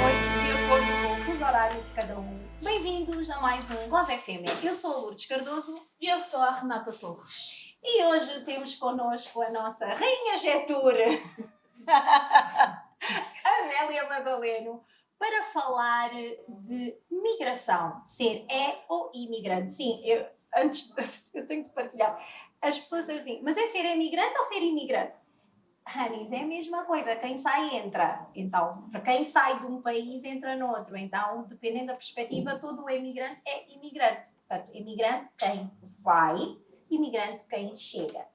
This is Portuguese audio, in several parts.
noite, de acordo com o fuso horário de cada um. Bem-vindos a mais um Voz Fêmea. Eu sou a Lourdes Cardoso. E eu sou a Renata Torres. E hoje temos connosco a nossa Rainha Getur, Amélia Madaleno, para falar de migração. Ser ou imigrante. Sim, eu tenho de partilhar. As pessoas dizem assim, mas é ser imigrante ou ser imigrante? Hanis, é a mesma coisa, quem sai entra. Então, para quem sai de um país entra noutro. Então, dependendo da perspectiva, todo o imigrante é imigrante. Portanto, imigrante quem vai, imigrante quem chega.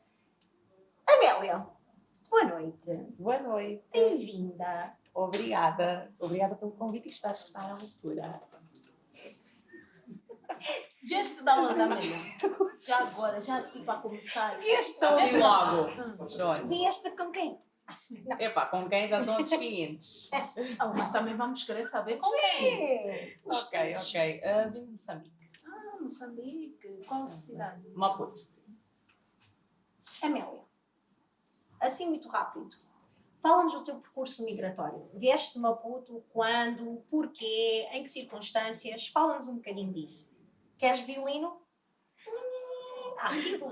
Amélia, boa noite. Boa noite. Bem-vinda. Obrigada. Obrigada pelo convite e espero estar à altura. Vieste da onde, Amélia? Já agora, já assim para começar. Vieste Assim logo. Hum. Pronto. Vieste com quem? Epá, com quem já são outros 500. Mas também vamos querer saber com quem. Ok. Vim de Moçambique. Moçambique. Qual cidade? Maputo. Amélia, assim muito rápido, fala-nos do teu percurso migratório. Vieste de Maputo, quando, porquê, em que circunstâncias? Fala-nos um bocadinho disso. Queres violino?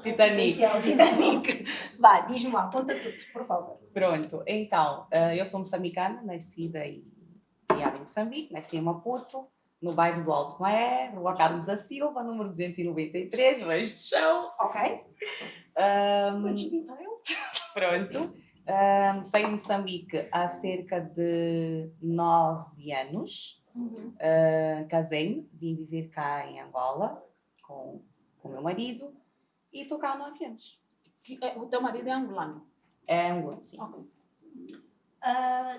Titanic. Titanic. Vá, diz-me lá, conta tudo, por favor. Pronto, então, eu sou moçambicana, nascida e criada em Moçambique, nasci em Maputo, no bairro do Alto Maé, Rua Carlos da Silva, número 293, Reis de Chão. Ok? Muitos detalhes. Pronto. Saí de Moçambique há cerca de 9 anos. Casei-me, vim viver cá em Angola com o meu marido e estou cá há 9 anos. O teu marido é angolano? É Angola, sim. Ok.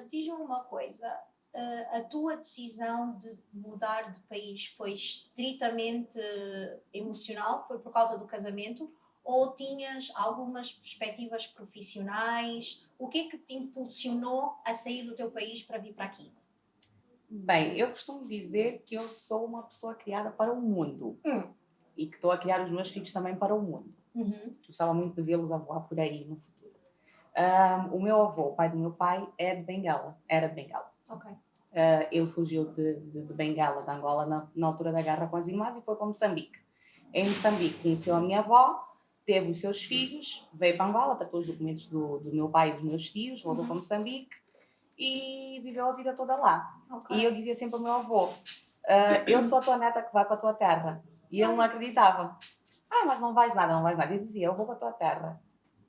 Diz-me uma coisa, a tua decisão de mudar de país foi estritamente emocional? Foi por causa do casamento? Ou tinhas algumas perspectivas profissionais? O que é que te impulsionou a sair do teu país para vir para aqui? Bem, eu costumo dizer que eu sou uma pessoa criada para o mundo e que estou a criar os meus filhos também para o mundo. Gostava muito de vê-los a voar por aí no futuro. O meu avô, o pai do meu pai, era de Bengala. Ok. Ele fugiu de Bengala, de Angola, na altura da guerra com as irmãs e foi para Moçambique. Em Moçambique conheceu a minha avó, teve os seus filhos, veio para Angola, tratou os documentos do meu pai e dos meus tios, voltou para Moçambique e viveu a vida toda lá. Okay. E eu dizia sempre ao meu avô, eu sou a tua neta que vai para a tua terra. E ele não acreditava. Mas não vais nada. Eu dizia, eu vou para a tua terra.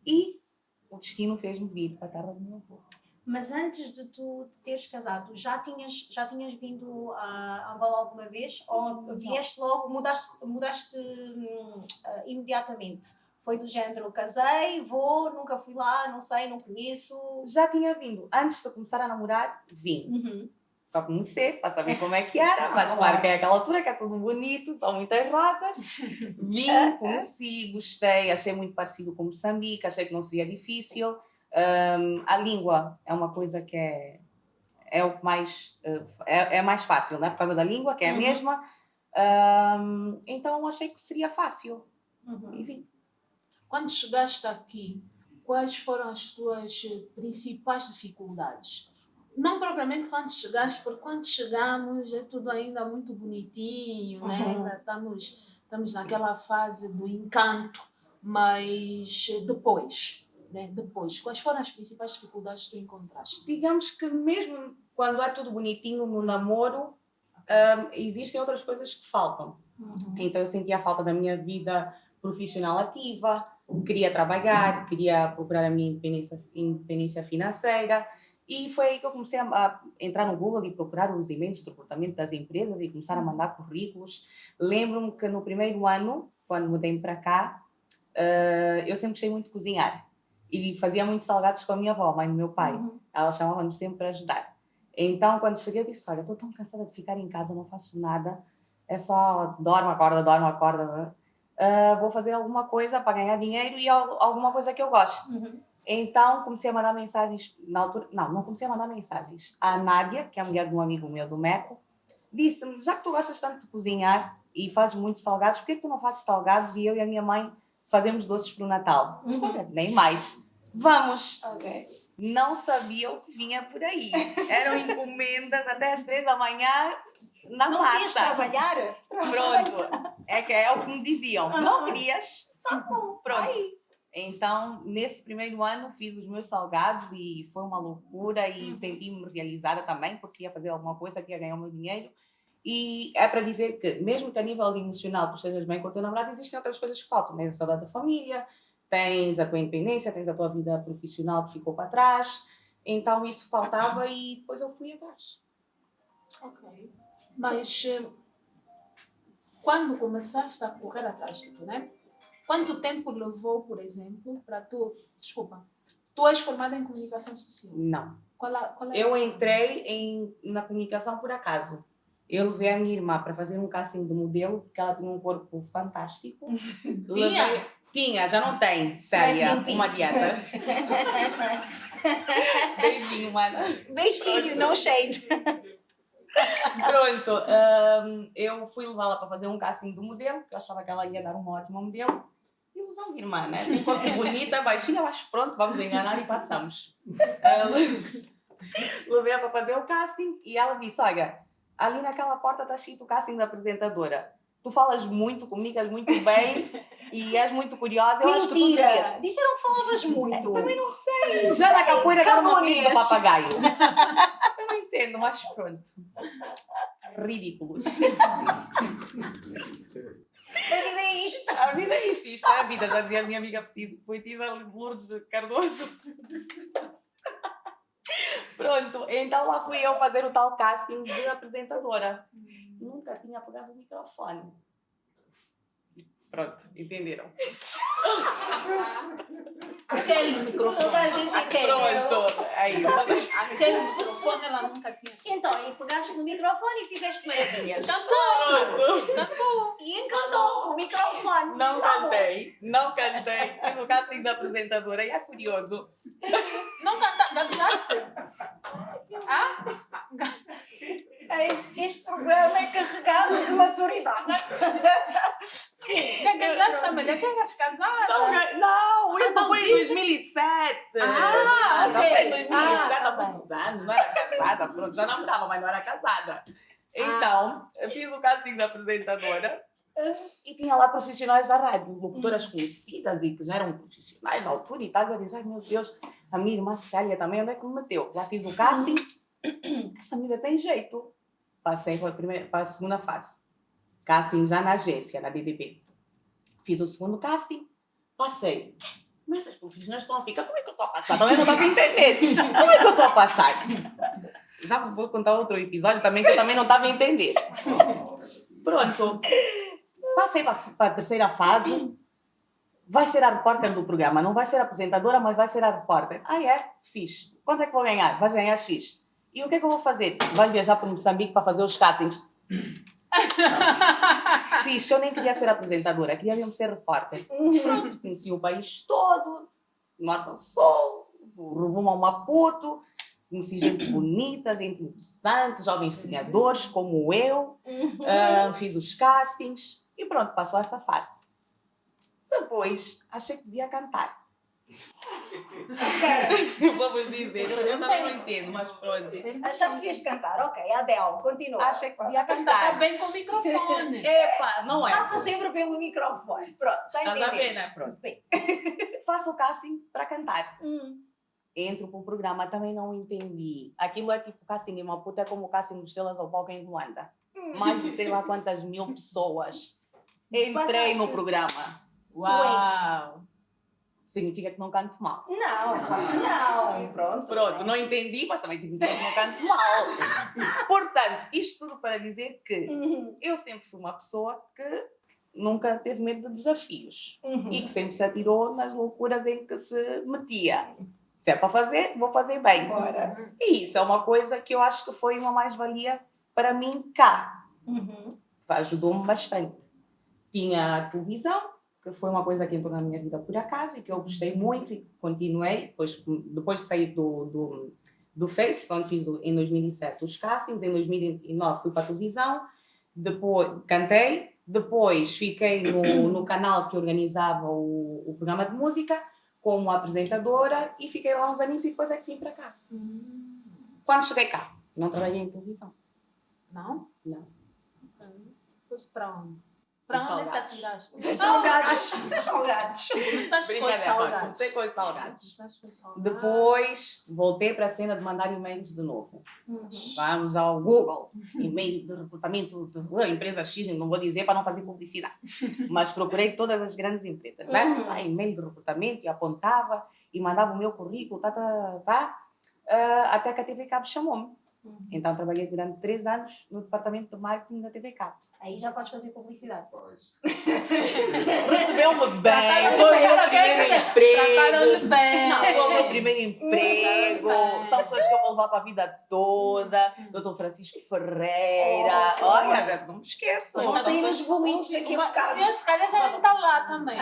E o destino fez-me vir para a terra do meu avô. Mas antes de tu te teres casado, já tinhas vindo a Angola alguma vez? Ou vieste logo, mudaste imediatamente? Foi do género, casei, vou, nunca fui lá, não sei, não conheço? Já tinha vindo. Antes de começar a namorar, vim. Para conhecer, para saber como é que era, mas claro que é aquela altura que é tudo bonito, são muitas rosas. Vim, conheci, gostei, achei muito parecido com Moçambique, achei que não seria difícil. A língua é uma coisa que é o que mais é mais fácil, né? Por causa da língua, que é a mesma. Então achei que seria fácil. E vim. Quando chegaste aqui, quais foram as tuas principais dificuldades? Não propriamente quando chegaste, porque quando chegamos é tudo ainda muito bonitinho, né? Ainda estamos naquela fase do encanto, mas depois, quais foram as principais dificuldades que tu encontraste? Digamos que mesmo quando é tudo bonitinho no namoro, existem outras coisas que faltam. Então eu sentia a falta da minha vida profissional ativa, queria trabalhar, queria procurar a minha independência financeira. E foi aí que eu comecei a entrar no Google e procurar os e-mails de recrutamento das empresas e começar a mandar currículos. Lembro-me que no primeiro ano, quando mudei para cá, eu sempre gostei muito de cozinhar. E fazia muitos salgados com a minha avó, mãe do meu pai. Ela chamava-nos sempre para ajudar. Então, quando cheguei, eu disse, olha, estou tão cansada de ficar em casa, não faço nada. É só dormo, acorda. Vou fazer alguma coisa para ganhar dinheiro e alguma coisa que eu gosto. Então, comecei a mandar mensagens, na altura, não comecei a mandar mensagens. A Nádia, que é a mulher de um amigo meu do Meco, disse-me, já que tu gostas tanto de cozinhar e fazes muitos salgados, por que tu não fazes salgados e eu e a minha mãe fazemos doces para o Natal? Olha, nem mais. Vamos! Ok. não sabia o que vinha por aí. Eram encomendas até às 3 da manhã na Não querias massa. trabalhar? Pronto, é o que me diziam. Não querias? Tá bom, pronto. Ai. Então, nesse primeiro ano, fiz os meus salgados e foi uma loucura e senti-me realizada também, porque ia fazer alguma coisa, que ia ganhar o meu dinheiro. E é para dizer que, mesmo que a nível emocional tu estejas bem com o teu namorado, existem outras coisas que faltam. Tens a saudade da família, tens a tua independência, tens a tua vida profissional que ficou para trás. Então, isso faltava e depois eu fui atrás. Ok. Mas quando começaste a correr atrás disso, né? Quanto tempo levou, por exemplo, para tu... Desculpa. Tu és formada em comunicação social. Não. Qual é Eu entrei na comunicação por acaso. Eu levei a minha irmã para fazer um casting de modelo, porque ela tinha um corpo fantástico. Tinha, já não tem, séria, uma dieta. Beijinho, mana. Beijinho, não shade. Pronto, eu fui levá-la para fazer um casting do modelo, porque eu achava que ela ia dar uma ótima modelo. Ilusão de irmã, né? Tem corpo bonita, baixinha, mas pronto, vamos enganar e passamos. Levei-a para fazer o casting e ela disse, olha, ali naquela porta está escrito o casting da apresentadora. Tu falas muito, comunicas muito bem e és muito curiosa. Eu acho que tu Mentira! Disseram que falavas muito. Também não sei. Já na capoeira era uma filha do papagaio. Eu não entendo, mas pronto. Ridículos. A vida é isto. A vida é isto. Isto é a vida. Já dizia a minha amiga poetisa Lourdes Cardoso. Pronto. Então lá fui eu fazer o tal casting de apresentadora. Nunca tinha pegado o microfone. Pronto, entenderam? Aquele microfone. Toda a gente entendeu. Pronto, aí. Aquele microfone ela nunca tinha. Então, e pegaste no microfone e fizeste maravilhas. Cantou! Cantou. E encantou com o microfone. Não Tá cantei, não cantei. Fiz o casting da apresentadora e é curioso. Não cantaste? Gaguejaste? Ah? Este programa é carregado de maturidade. Sim. Gaguejaste também? Já eras casada? Não, isso foi em 2007. Ah, Não, ok. foi em 2007, há Ah, muitos anos, não era casada. Pronto, já namorava, mas não era casada. Então, eu fiz o casting da apresentadora e tinha lá profissionais da rádio, locutoras conhecidas e que já eram profissionais da altura e tal. Eu disse, ai meu Deus, a minha irmã Célia também, onde é que me meteu? Lá fiz o casting, essa menina tem jeito. Passei para a segunda fase. Casting já na agência, na DDB. Fiz o segundo casting, passei. Mas essas profissionais estão a ficar, como é que eu estou a passar? Também não estava a entender. Como é que eu estou a passar? Já vou contar outro episódio também que eu também não estava a entender. Pronto. Passei para a terceira fase. Vai ser a repórter do programa. Não vai ser a apresentadora, mas vai ser a repórter. Ah, é? Fixe. Quanto é que vou ganhar? Vais ganhar X. E o que é que eu vou fazer? Vais viajar para Moçambique para fazer os castings. Fixe. Eu nem queria ser apresentadora. Queria mesmo ser repórter. Pronto. Conheci o país todo. Norte ao Sul. Rumo ao Maputo. Conheci gente bonita, gente interessante, jovens sonhadores como eu. Fiz os castings e pronto, passou essa fase. Depois, achei que devia cantar. Vamos dizer, eu também não entendo, mas pronto. Achaste que ias cantar? Ok, Adele, continua. Achei que devia Está cantar. bem com o microfone. Epa, não é? Passa sempre pelo microfone. Pronto, já Estás a ver, entendemos. né? Pronto. Sim. Faço o casting para cantar. Entro para o programa, também não entendi. Aquilo é tipo casting em Maputo, é como o casting dos Estrelas ao Palco em Luanda. Mais de sei lá quantas mil pessoas. Entrei no programa. Uau! Significa que não canto mal. Não, claro que não. Pronto. Pronto, não entendi, mas também significa que não canto mal. Portanto, isto tudo para dizer que eu sempre fui uma pessoa que nunca teve medo de desafios. E que sempre se atirou nas loucuras em que se metia. Se é para fazer, vou fazer bem. Bora. E isso é uma coisa que eu acho que foi uma mais-valia para mim cá. Ajudou-me bastante. Tinha a televisão, que foi uma coisa que entrou na minha vida por acaso e que eu gostei muito e continuei. Depois de sair do Face, onde fiz em 2007 os castings, em 2009 fui para a televisão, depois cantei, depois fiquei no canal que organizava o programa de música. como apresentadora e fiquei lá uns aninhos e depois é que vim para cá. Quando cheguei cá, não trabalhei em televisão. Não? Não. Foste para onde? Para onde é que Salgados. atiraste? Os salgados. Os salgados. Começaste com os Brincadeira, salgados. comecei com os salgados. Começaste com os salgados. Depois voltei para a cena de mandar e-mails de novo. Vamos ao Google, e-mail de recrutamento de empresa X, não vou dizer para não fazer publicidade, mas procurei todas as grandes empresas, né? E-mail de recrutamento e apontava e mandava o meu currículo, até que a TV Cabo chamou-me. Então trabalhei durante 3 anos no departamento de marketing da TV Cabo. Aí já podes fazer publicidade. Recebeu-me bem, foi o meu primeiro emprego. bem. Não, foi o meu primeiro emprego. São pessoas que eu vou levar para a vida toda. Dr. Francisco Ferreira. Olha, não me esqueço. Vão sair os bolinhos daqui a bocado. Se calhar já está lá também.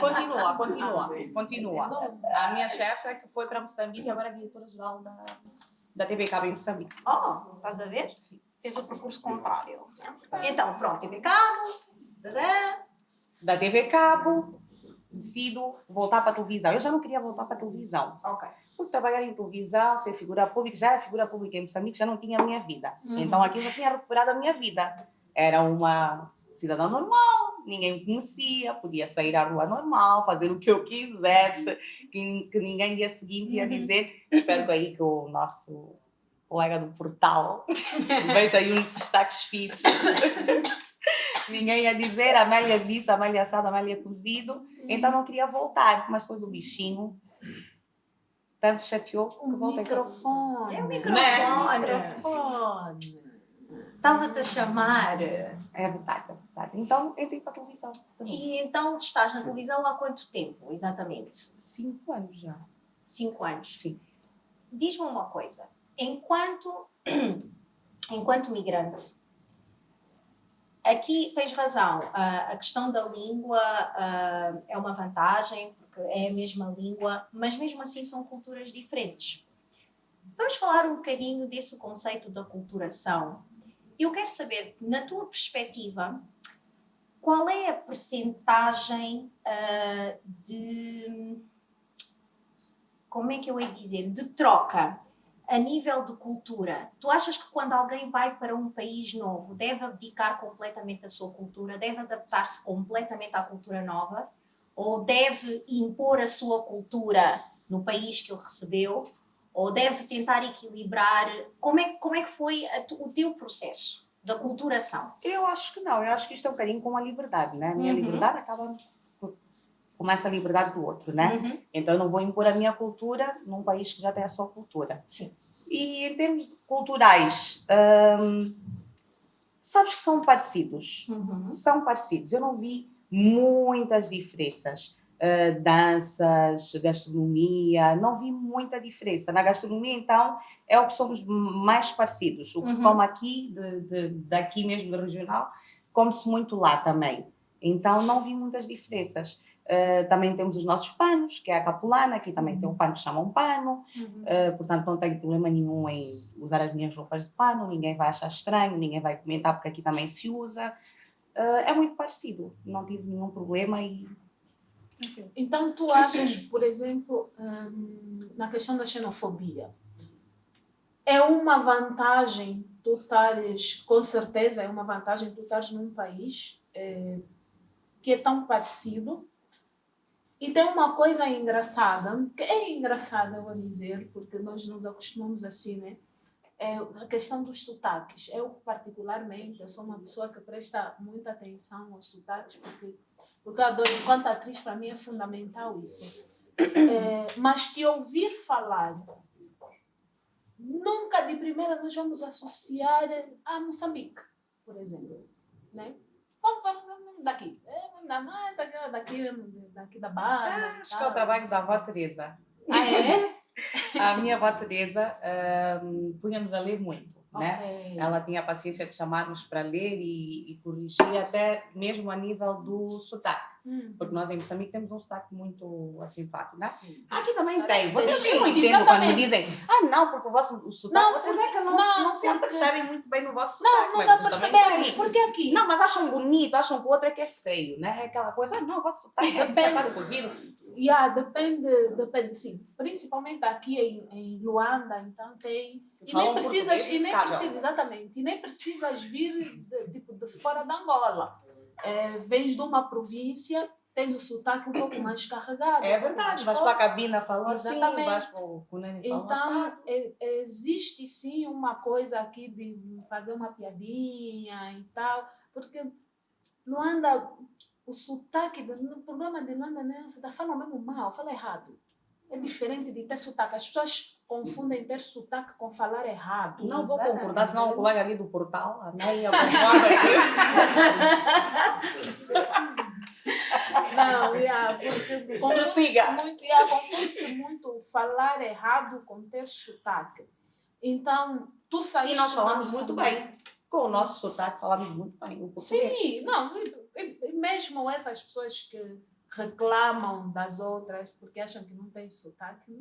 Continua. A minha chefe é que foi para Moçambique e agora é diretora-geral da TV Cabo em Moçambique. Oh, estás a ver? Fez o percurso contrário. Então, pronto, TV Cabo. Tadã. Da TV Cabo, decido voltar para a televisão. Eu já não queria voltar para a televisão. Ok. Porque trabalhar em televisão, ser figura pública, já era figura pública em Moçambique, já não tinha a minha vida. Então aqui eu já tinha recuperado a minha vida. Era uma cidadã normal, ninguém me conhecia, podia sair à rua normal, fazer o que eu quisesse, que ninguém dia seguinte ia dizer. Espero que aí que o nosso colega do portal veja aí uns destaques fixos. Ninguém ia dizer, Amélia disse, Amélia assado, Amélia cozido. Então não queria voltar, mas depois o bichinho tanto chateou que voltei. Microfone. É o microfone. Estava-te a chamar. É verdade. Então entrei para a televisão também. E então estás na televisão há quanto tempo, exatamente? 5 anos já. 5 anos. Sim. Diz-me uma coisa. Enquanto migrante, aqui tens razão, a questão da língua é uma vantagem, porque é a mesma língua, mas mesmo assim são culturas diferentes. Vamos falar um bocadinho desse conceito da aculturação. Eu quero saber, na tua perspectiva, qual é a percentagem de... Como é que eu ia dizer? De troca a nível de cultura. Tu achas que quando alguém vai para um país novo deve abdicar completamente da sua cultura, deve adaptar-se completamente à cultura nova, ou deve impor a sua cultura no país que o recebeu, ou deve tentar equilibrar? Como é que foi o teu processo de aculturação? Eu acho que não, eu acho que isto é um bocadinho com a liberdade, né? A minha liberdade acaba com essa liberdade do outro, né? Então eu não vou impor a minha cultura num país que já tem a sua cultura. Sim. E em termos culturais, sabes que são parecidos. São parecidos. Eu não vi muitas diferenças. Danças, gastronomia, não vi muita diferença. Na gastronomia, então, é o que somos mais parecidos. O que se come aqui, daqui mesmo, da regional, come-se muito lá também. Então, não vi muitas diferenças. Também temos os nossos panos, que é a capulana, aqui também tem um pano que chamam pano, portanto não tenho problema nenhum em usar as minhas roupas de pano, ninguém vai achar estranho, ninguém vai comentar porque aqui também se usa. É muito parecido, não tive nenhum problema e... Então tu achas, por exemplo, na questão da xenofobia, é uma vantagem tu estares, com certeza é uma vantagem tu estares num país que é tão parecido. E tem uma coisa engraçada, que é engraçada, eu vou dizer, porque nós nos acostumamos assim, né? É a questão dos sotaques. Eu, particularmente, eu sou uma pessoa que presta muita atenção aos sotaques, porque eu adoro, enquanto atriz, para mim é fundamental isso. Mas te ouvir falar, nunca de primeira nós vamos associar a Moçambique, por exemplo, né? Vamos daqui. Ainda mais aquela daqui da Barra. Acho que é o trabalho da avó Teresa. Ah, é? A minha avó Teresa punha-nos a ler muito, né? Okay. Ela tinha a paciência de chamar-nos para ler e corrigir até mesmo a nível do sotaque. Porque nós em Moçambique temos um sotaque muito acentuado, né? Sim. Aqui também tem. Sim, Eu não entendo quando me exatamente. dizem, não, porque o sotaque, Não, vocês porque- é que não se porque- apercebem muito bem no vosso Não, sotaque. nós mas vocês também apercebemos, têm. porque aqui. Não, mas acham bonito, acham que o outro é que é feio, né? É aquela coisa, não, o vosso sotaque é Depende. passado cozido. Depende, sim. Principalmente aqui em Luanda, então tem. E Falam nem precisas, português impecável. exatamente, e nem precisas vir de fora da Angola. Vens de uma província, tens o sotaque um pouco mais carregado. É um pouco verdade, mais vais para a forte. cabina, falam assim, Exatamente. vais para o Cunene, falam Então, assim. existe sim uma coisa aqui de fazer uma piadinha e tal, porque Luanda, o sotaque, o problema de Luanda não é o sotaque, fala mesmo mal, fala errado. É diferente de ter sotaque. As pessoas confundem ter sotaque com falar errado. Não vou Exatamente. concordar, senão o colega ali do portal, a Neia, concorda. Não, porque Prossiga. confunde-se muito falar errado com ter sotaque. Então, tu saíste... E nós falamos de muito Moçambique. bem. Com o nosso sotaque, falamos muito bem o português. Sim, não, e mesmo essas pessoas que reclamam das outras porque acham que não tem sotaque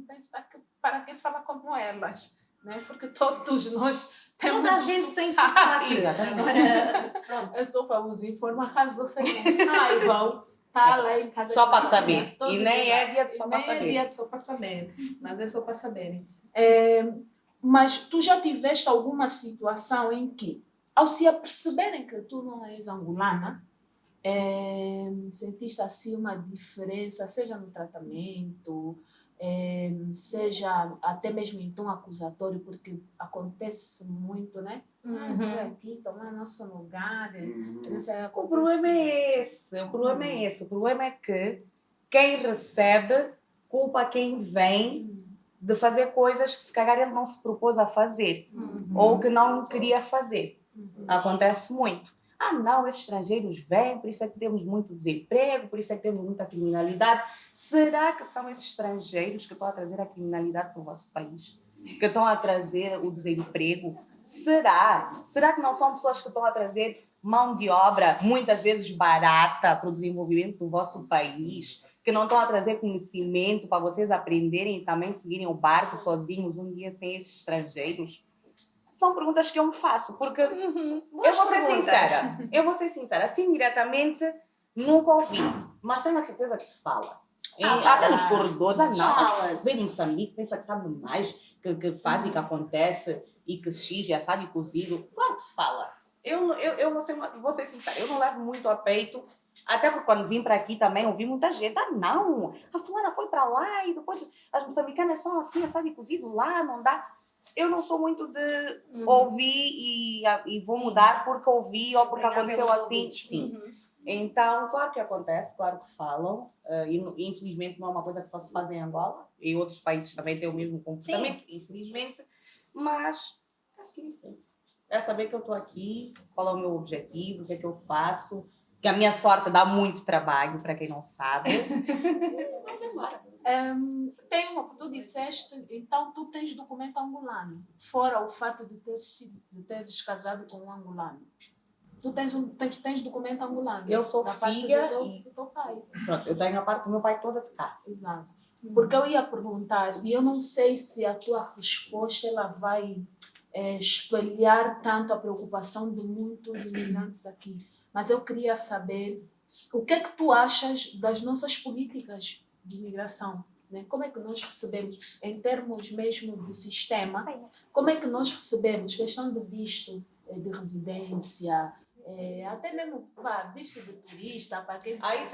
para quem fala como elas, né? Porque todos nós temos Toda a gente tem sotaque. Exatamente. Agora, pronto. É só para vos informar, caso vocês não saibam, tá lá em casa. Só de para vocês, saber. né? Todos E nem é exato. dia de só para Nem é saber. dia de só para saber, mas é só para saberem. Mas tu já tiveste alguma situação em que, ao se aperceberem que tu não és angolana, sentiste assim uma diferença, seja no tratamento, seja até mesmo em tom acusatório, porque acontece muito, né? Uhum. Aqui, tomar nosso lugar. Não sei, O acontece problema é muito. esse. O problema é esse. O problema é que quem recebe culpa quem vem de fazer coisas que se calhar ele não se propôs a fazer ou que não queria fazer. Acontece muito. Não, esses estrangeiros vêm, por isso é que temos muito desemprego, por isso é que temos muita criminalidade. Será que são esses estrangeiros que estão a trazer a criminalidade para o vosso país? Que estão a trazer o desemprego? Será? Será que não são pessoas que estão a trazer mão de obra, muitas vezes barata, para o desenvolvimento do vosso país? Que não estão a trazer conhecimento para vocês aprenderem e também seguirem o barco sozinhos um dia sem esses estrangeiros? São perguntas que eu me faço, porque eu vou ser sincera, assim diretamente nunca ouvi, mas tenho a certeza que se fala. Até nos corredores, vem de Moçambique, pensa que sabe mais, que faz e que acontece, e que xige, assado e cozido. Claro que se fala. Eu vou ser sincera, eu não levo muito a peito, até porque quando vim para aqui também ouvi muita gente, não, a fulana foi para lá e depois as moçambicanas são assim, assado e cozido lá, não dá. Eu não sou muito de ouvir e vou mudar porque ouvi ou porque aconteceu assim. Sim. Então, claro que acontece, claro que falam. E infelizmente não é uma coisa que só se faz em Angola. E outros países também têm o mesmo comportamento, infelizmente. Mas é seguir em frente. É saber que eu estou aqui, qual é o meu objetivo, o que é que eu faço. Que a minha sorte dá muito trabalho, para quem não sabe. Vamos embora. Tu disseste, então tu tens documento angolano, fora o fato de teres casado com um angolano. Tu tens documento angolano. Eu sou filha do teu pai. Pronto, eu tenho a parte do meu pai toda de cá. Exato. Porque eu ia perguntar, e eu não sei se a tua resposta ela vai espelhar tanto a preocupação de muitos imigrantes aqui, mas eu queria saber o que é que tu achas das nossas políticas de imigração, né? Como é que nós recebemos, em termos mesmo de sistema, como é que nós recebemos questão de visto de residência, até mesmo visto de turista, para quem aí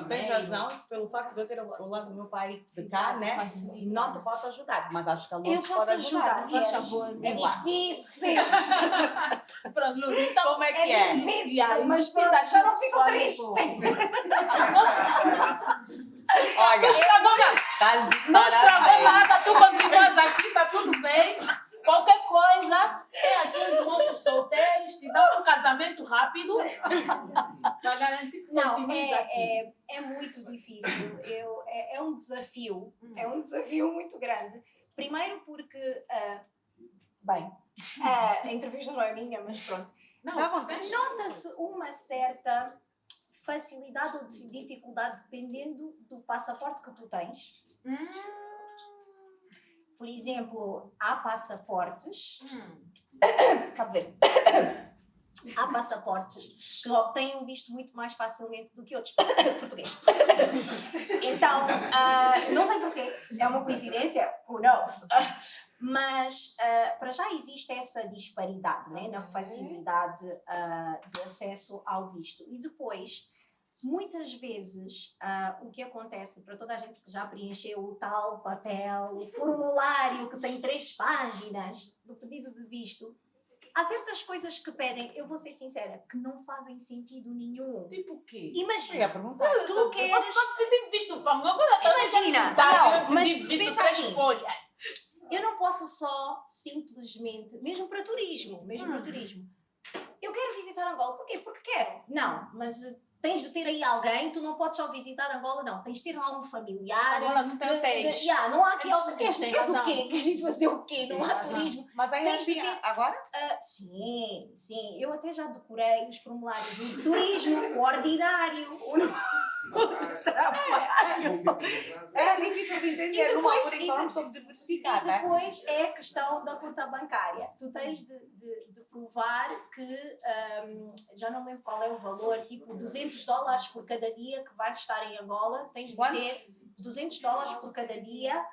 tens razão, pelo facto de eu ter o lado do meu pai de cá, né? Não te posso ajudar, mas acho que a Lourdes pode ajudar. Por favor. É difícil. Pronto, Lourdes, então, como é que é? Difícil, mas pronto, já não fico triste. Olha, não estragou nada, tu continuas aqui, está tudo bem. Qualquer coisa, tem aqui os nossos solteiros, te dão um casamento rápido para garantir que continues aqui. É muito difícil, é um desafio, é um desafio muito grande. Primeiro porque, a entrevista não é minha, mas pronto, Não, nota-se uma certa facilidade ou de dificuldade dependendo do passaporte que tu tens. Por exemplo, há passaportes... Cabo Verde. Há passaportes que obtêm um visto muito mais facilmente do que outros. Português. Então, não sei porquê, é uma coincidência, who knows? Mas para já existe essa disparidade, né, na facilidade de acesso ao visto. E depois, muitas vezes, o que acontece para toda a gente que já preencheu o tal papel, o formulário que tem 3 páginas do pedido de visto, há certas coisas que pedem, eu vou ser sincera, que não fazem sentido nenhum. Tipo o quê? Imagina, perguntar. tu queres... Visto, agora Imagina, não, mas pensa três assim, folhas. eu não posso só simplesmente, mesmo para turismo, eu quero visitar Angola, porquê? Porque quero. Não, mas tens de ter aí alguém, tu não podes só visitar Angola, não, tens de ter lá um familiar. Agora não tem hotéis. Não há aqui, queres razão. o quê? Queres ir fazer o quê? Não há turismo. Mas aí Tens de assim, ter- agora? Sim, eu até já decorei os formulários do turismo, o ordinário, o trabalho. Era difícil de entender E numa depois- altura em que falamos sobre E diversificar, não é? depois é a questão da conta bancária. Tu tens de provar que, já não lembro qual é o valor, tipo $200 por cada dia que vais estar em Angola, tens de Quantos? ter $200 por cada dia.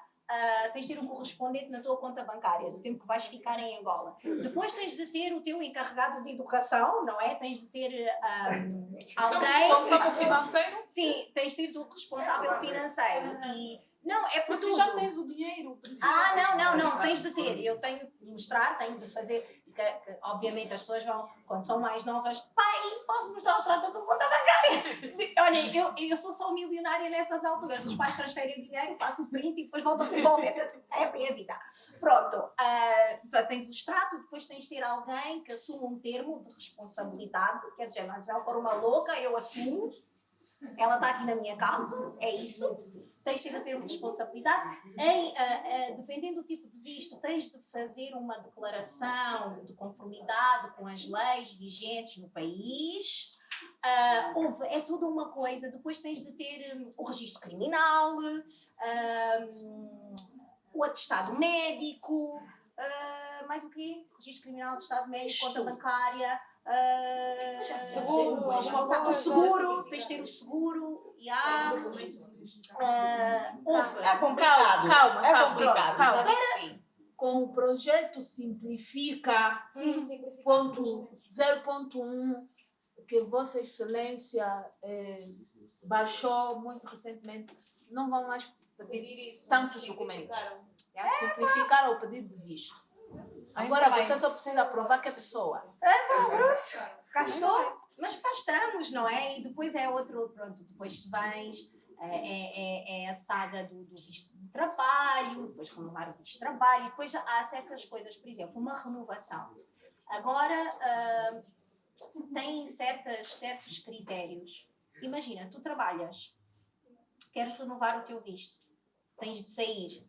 Tens de ter o correspondente na tua conta bancária, do tempo que vais ficar em Angola. Depois tens de ter o teu encarregado de educação, não é? Tens de ter alguém... Responsável financeiro? Sim, tens de ter o responsável financeiro. E não, é por Você tudo. já tens o dinheiro. Não, tens de ter. Eu tenho de mostrar, tenho de fazer. Que, obviamente as pessoas vão, quando são mais novas, pai, posso mostrar o extrato da tua conta bancária? Olha, eu sou só milionária nessas alturas. Os pais transferem o dinheiro, faço o print e depois voltam a devolver. Essa é a vida. Pronto, tens o extrato, depois tens de ter alguém que assuma um termo de responsabilidade. Quer dizer, mas se ela for uma louca, eu assumo. Ela está aqui na minha casa, é isso. Tens de ter o termo de responsabilidade. Dependendo do tipo de visto, tens de fazer uma declaração de conformidade com as leis vigentes no país. É tudo uma coisa. Depois tens de ter o registro criminal, o atestado médico, mais o quê? Registro criminal, atestado médico, conta bancária. Seguro, o seguro, tens de ter o seguro. É complicado. Calma, É calma, complicado. calma. Sim. Com o projeto Simplifica, ponto 0.1, que Vossa Excelência baixou muito recentemente, não vão mais pedir tantos documentos. Simplificar o pedido de visto. Agora você só precisa provar que é pessoa. Cá estou. Mas cá estamos, não é? E depois é outro, pronto, depois vens, é a saga do visto de trabalho, depois renovar o visto de trabalho, e depois há certas coisas, por exemplo, uma renovação. Agora tem certos critérios. Imagina, tu trabalhas, queres renovar o teu visto, tens de sair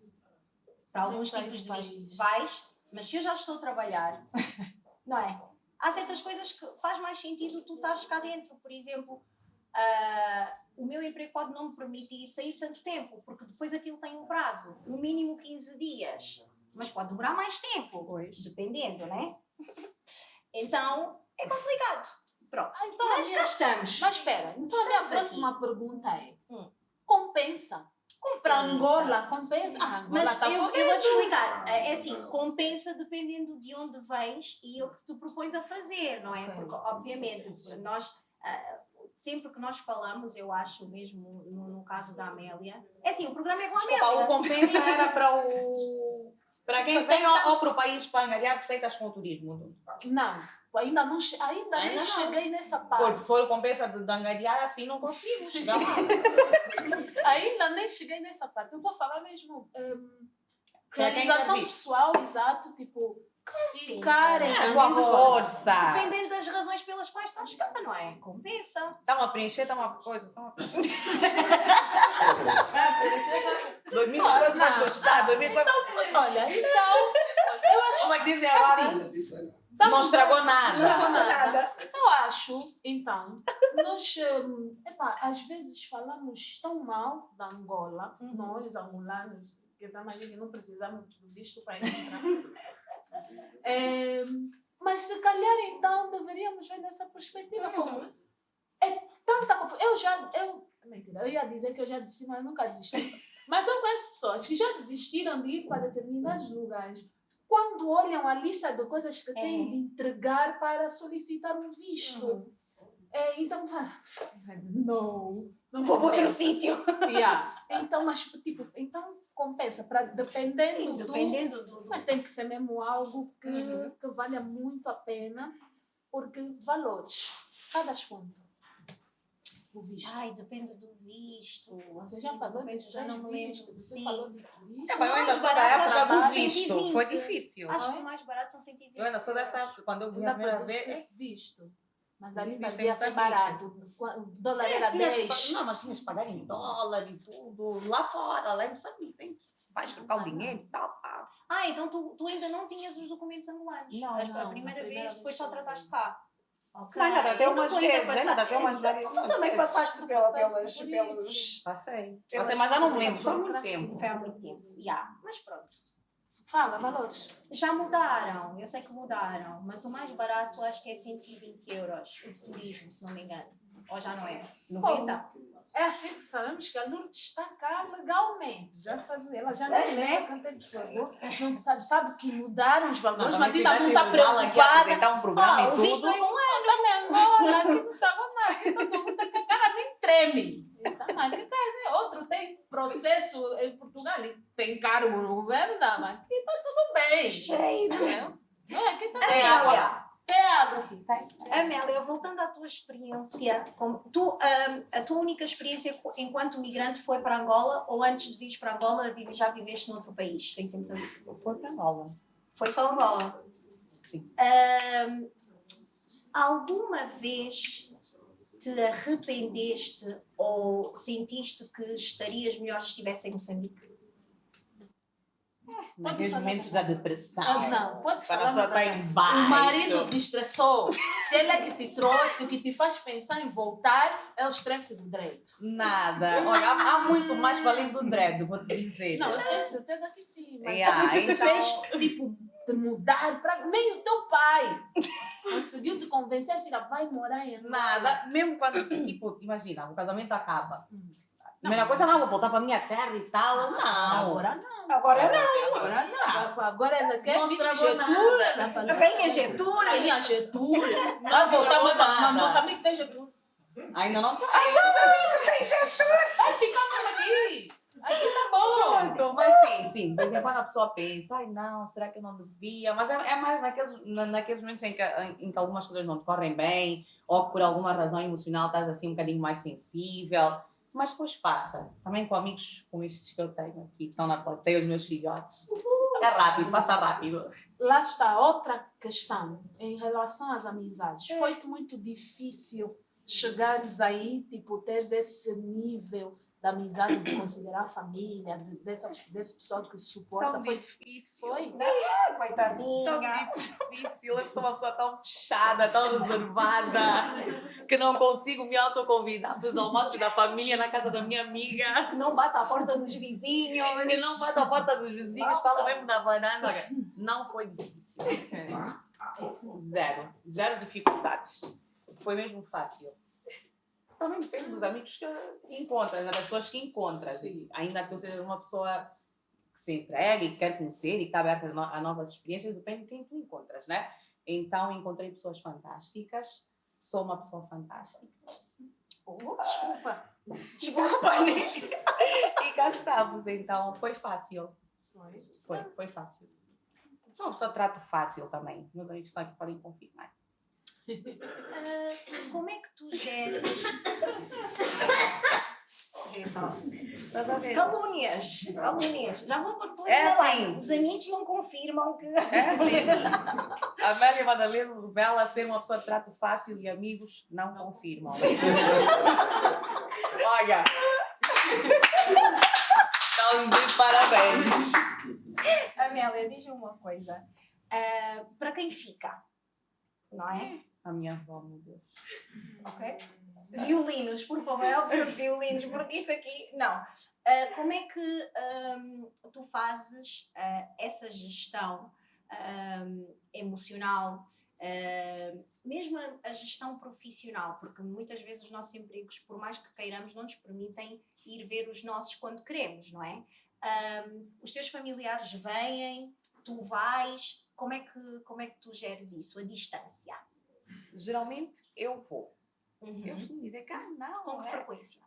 para alguns tipos de visto. Vais, mas se eu já estou a trabalhar, não é? Há certas coisas que faz mais sentido tu estás cá dentro. Por exemplo, o meu emprego pode não me permitir sair tanto tempo, porque depois aquilo tem um prazo, no mínimo 15 dias. Mas pode demorar mais tempo, dependendo, né? Então, é complicado. Pronto. Então, mas cá estamos. Mas espera, então a minha Estamos próxima pergunta é: compensa? Para Compensa. Angola, compensa? Angola Mas está eu vou-te explicar. É assim, compensa dependendo de onde vens e o que tu propões a fazer, não é? Ok. Porque, obviamente, nós, sempre que nós falamos, eu acho mesmo no caso da Amélia, é assim, o programa é com a Desculpa, Amélia. o compensa era para quem tem ou para o país para angariar receitas com o turismo? Não, ainda nem cheguei nessa parte. Porque se for o compensa de angariar, assim não conseguimos chegar lá. Ainda nem cheguei nessa parte. Eu vou falar mesmo Para quem realização quer vir. pessoal, exato, tipo, ficarem É com a força. Dependendo das razões pelas quais estás cá, não é? Compensa. Estão a preencher, estão a coisa, estão a preencher. Dormir uma coisa vais gostar, dormir coisa... Mas olha, então, eu acho Como é que dizem agora? assim, Não estragou nada. Não estragou nada. Eu acho, então, nós às vezes falamos tão mal da Angola, nós angolanos, que também não precisamos do visto para entrar. Mas se calhar então deveríamos ver dessa perspectiva. É tanta confusão. Mentira, eu ia dizer que eu já desisti, mas eu nunca desisti. Mas eu conheço pessoas que já desistiram de ir para determinados lugares quando olham a lista de coisas que têm de entregar para solicitar um visto. Então, não vou para outro sítio. Então, mas tipo, então compensa dependendo do. Mas tem que ser mesmo algo que valha muito a pena, porque valores, cada ponto. O visto. Ai, depende do visto. Você já falou disso? Já não me lembro. Você falou de visto? Mas eu ainda sou da época do visto. Foi difícil. Acho que o mais barato são 120. Eu ainda sou dessa época. Quando eu vi a primeira vez... visto. Mas ali devia ser barato. O dólar era 10. Não, mas tinhas que pagar em dólar e tudo. Lá fora, lá em Moçambique. Vais trocar o dinheiro e tal. Então tu ainda não tinhas os documentos angolanos. Não, a primeira vez, depois só trataste cá. Okay. Não, ainda deu umas vezes. Tu também passaste pelos... Passei, mas já não me lembro. Foi há muito tempo. Foi há muito tempo. Mas pronto. Fala, valores. Já mudaram, eu sei que mudaram, mas o mais barato acho que é 120 euros, o de turismo, se não me engano. Ou já não é? 90? É assim que sabemos que a Lourdes está cá legalmente. Ela já não lembra quanto é que pagou. Não sabe que mudaram os valores, mas ainda não está preocupada. Apresentar um programa e tudo. Visto em um ano. Também agora, aqui não estava mais. Então, a cara nem treme. Outro tem processo em Portugal e tem cargo no governo, mas aqui está tudo bem. Cheio. Não é? Aqui também é água. Tem água aqui. Amélia, voltando à tua experiência, a tua única experiência enquanto migrante foi para Angola ou antes de vires para Angola já viveste noutro país? Sem sempre saber. Foi para Angola. Foi só Angola? Sim. Alguma vez te arrependeste ou sentiste que estarias melhor se estivesse em Moçambique? Naqueles momentos da depressão. Não, pode quando a falar. pessoa está em baixo. O marido te estressou. Se ele é que te trouxe, o que te faz pensar em voltar é o estresse do dread. Nada. Olha, há muito mais para além do dread, vou-te dizer. Não, eu tenho certeza que sim. Mas então... fez, tipo, de mudar para... Nem o teu pai conseguiu te convencer, filha, vai morar em Angola. Nada. Mesmo quando, tipo, imagina, o casamento acaba. Primeira coisa, não, vou voltar para a minha terra e tal. Não. Agora não. Agora ela quer Getúlio. Venha Getúlio. Venha Getúlio. Não voltar para Moçambique tem Getúlio. Ainda não está. Moçambique tem Getúlio. Vai ficar mais aqui. Aqui tá bom. Pronto, mas sim. De vez em quando a pessoa pensa, ai não, será que eu não devia? Mas é mais naqueles momentos em que algumas coisas não te correm bem ou que por alguma razão emocional estás assim um bocadinho mais sensível. Mas depois passa. Também com amigos como estes que eu tenho aqui, que estão na plateia, os meus filhotes. É rápido, passa rápido. Lá está outra questão em relação às amizades. Foi-te muito difícil chegares aí, tipo, teres esse nível da amizade, de considerar a família, desse pessoal que se suporta. Tão difícil. Foi? Coitadinha. Tão difícil. Eu sou uma pessoa tão fechada, tão reservada, que não consigo me autoconvidar para os almoços da família na casa da minha amiga. Que não bate à porta dos vizinhos. Que não bate à porta dos vizinhos, fala mesmo na varanda. Não foi difícil. Zero dificuldades. Foi mesmo fácil. Também depende dos amigos que encontras, das pessoas que encontras. E ainda que eu seja uma pessoa que se entrega e que quer conhecer e que está aberta a novas experiências, depende de quem tu encontras, né? Então, encontrei pessoas fantásticas. Sou uma pessoa fantástica. Desculpa, né? E cá estamos, então foi fácil. Foi fácil. Sou uma pessoa de trato fácil também. Meus amigos estão aqui podem confirmar. Como é que tu geres? Calúnias. Já vou por assim. Os amigos não confirmam que... É assim. A Amélia Madalena revela ser uma pessoa de trato fácil e amigos não confirmam. Olha. Então, de parabéns. Amélia, diz-me uma coisa. Para quem fica, não é? A minha avó, meu Deus. Ok? Violinos, por favor, observe violinos, porque isto aqui. Não. Como é que tu fazes essa gestão emocional, mesmo a gestão profissional? Porque muitas vezes os nossos empregos, por mais que queiramos, não nos permitem ir ver os nossos quando queremos, não é? Os teus familiares vêm, tu vais. Como é que tu geres isso, a distância? Geralmente eu vou. Uhum. Eu costumo dizer que não. Com que frequência?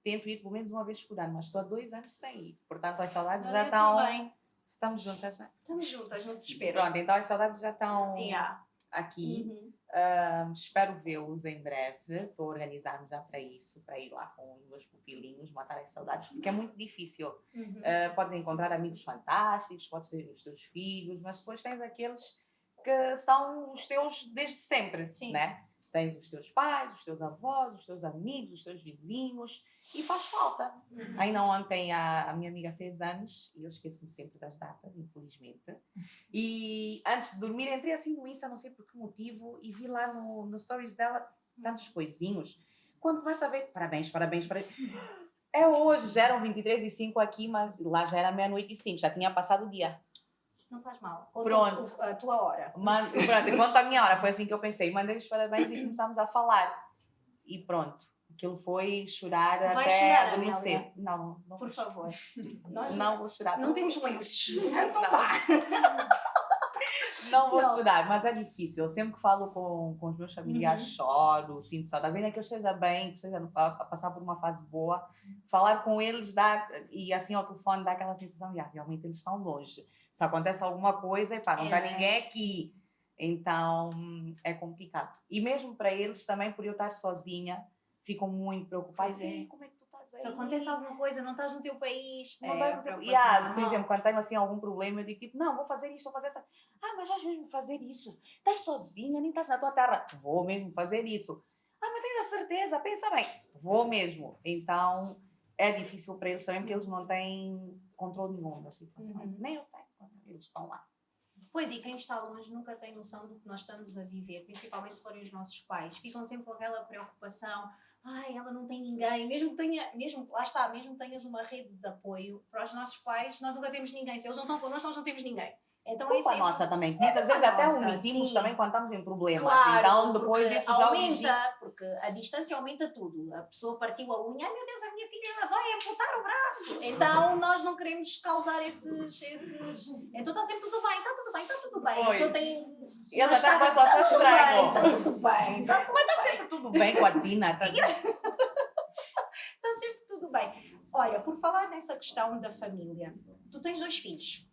Tento ir pelo menos uma vez por ano, mas estou há 2 anos sem ir. Portanto, as saudades Não, já eu estão. também. Estamos juntas, não é? Estamos juntas, não desespero. Pronto, então as saudades já estão Yeah. aqui. Uhum. Espero vê-los em breve. Estou a organizar-me já para isso, para ir lá com os meus pupilinhos, matar as saudades, porque é muito difícil. Uhum. Podes encontrar amigos fantásticos, podes ter os teus filhos, mas depois tens aqueles que são os teus desde sempre, Sim. né? Tens os teus pais, os teus avós, os teus amigos, os teus vizinhos, e faz falta. Uhum. Ainda ontem a minha amiga fez anos, e eu esqueço-me sempre das datas, infelizmente. E antes de dormir entrei assim no Insta, não sei por que motivo, e vi lá no stories dela tantos coisinhos. Quando começa a ver, parabéns. É hoje, já eram 23h05 aqui, mas lá já era 00:05, já tinha passado o dia. Não faz mal. Pronto. A tua hora. Pronto, enquanto a minha hora, foi assim que eu pensei. Mandei os parabéns e começámos a falar. E pronto, aquilo foi chorar Vai até chorar, adormecer. Amélia? Não Por favor. Não vou chorar. Não temos lenços. Então Não. tá. Não vou Não. chorar, mas é difícil. Eu sempre que falo com os meus familiares, choro, sinto saudades. Ainda que eu esteja bem, que esteja a passar por uma fase boa, falar com eles e assim ao telefone dá aquela sensação de realmente eles estão longe. Se acontece alguma coisa, não está ninguém aqui. Então é complicado. E mesmo para eles também, por eu estar sozinha, ficam muito preocupados. Pois é. Como é que tu estás aí? Se acontece alguma coisa, não estás no teu país. Não é dá preocupação por normal. exemplo, quando tenho assim algum problema, eu digo tipo, não, vou fazer isso, vou fazer essa. Mas vais mesmo fazer isso? Estás sozinha, nem estás na tua terra. Vou mesmo fazer isso. Mas tens a certeza, pensa bem. Vou mesmo. Então, é difícil para eles também, porque eles não têm controle nenhum da situação. Uhum. Nem eu tenho, quando eles estão lá. Pois, e quem está longe nunca tem noção do que nós estamos a viver, principalmente se forem os nossos pais. Ficam sempre com aquela preocupação, ela não tem ninguém, mesmo que tenhas uma rede de apoio, para os nossos pais, nós nunca temos ninguém. Se eles não estão connosco, nós não temos ninguém. Então é Culpa sempre... nossa também. Muitas vezes até nossa, omitimos sim. também quando estamos em problemas. Claro, Então depois porque isso já aumenta, porque a distância aumenta tudo. A pessoa partiu a unha, meu Deus, a minha filha vai amputar o braço. Então nós não queremos causar esses... Então está sempre tudo bem, está tudo bem, está tudo bem. A pessoa tem... E ela Mas até começa a achar estranho. Está tudo bem, está tudo Mas está sempre tudo bem com a Dina. Está sempre tudo bem. Olha, por falar nessa questão da família, tu tens 2 filhos.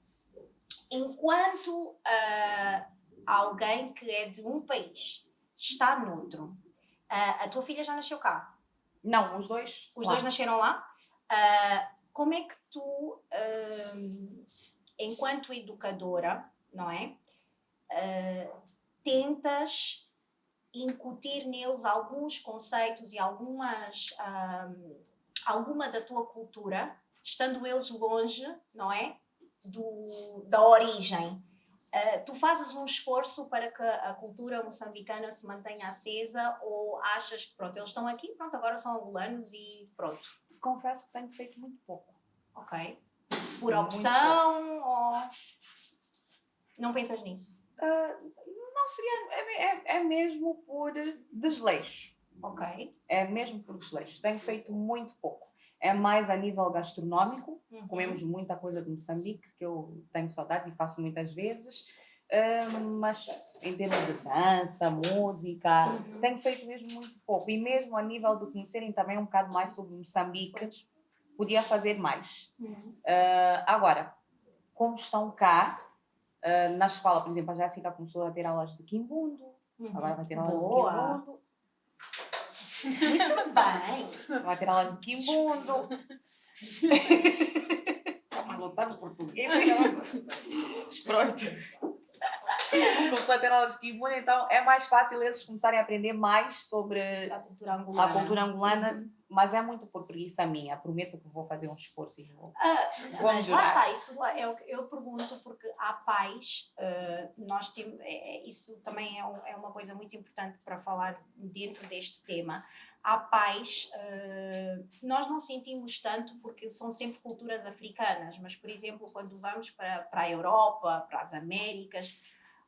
Enquanto alguém que é de um país está noutro, a tua filha já nasceu cá? Não, os dois. Os dois nasceram lá? Como é que tu, enquanto educadora, não é? Tentas incutir neles alguns conceitos e alguma da tua cultura, estando eles longe, não é? Da origem. Tu fazes um esforço para que a cultura moçambicana se mantenha acesa ou achas que eles estão aqui, agora são angolanos e pronto? Confesso que tenho feito muito pouco. Ok. Por opção ou... Não pensas nisso? Não seria... É mesmo por desleixo. Ok. É mesmo por desleixo. Tenho feito muito pouco. É mais a nível gastronómico. Comemos muita coisa de Moçambique, que eu tenho saudades e faço muitas vezes. Mas em termos de dança, música, tenho feito mesmo muito pouco. E mesmo a nível de conhecerem também um bocado mais sobre Moçambique, podia fazer mais. Agora, como estão cá, na escola, por exemplo, a Jéssica começou a ter aulas de Quimbundo. Agora vai ter aulas de Quimbundo. Muito bem. Vai ter aulas de Quimbundo. Está-me a lutar no português. Pronto. Começou a ter aulas de Quimbundo, então é mais fácil eles começarem a aprender mais sobre a cultura angolana. mas é muito por preguiça minha. Prometo que vou fazer um esforço e vou Mas lá melhorar. está, isso é o que eu pergunto, porque há pais, nós temos, isso também é uma coisa muito importante para falar dentro deste tema. Há pais, nós não sentimos tanto porque são sempre culturas africanas, mas, por exemplo, quando vamos para a Europa, para as Américas,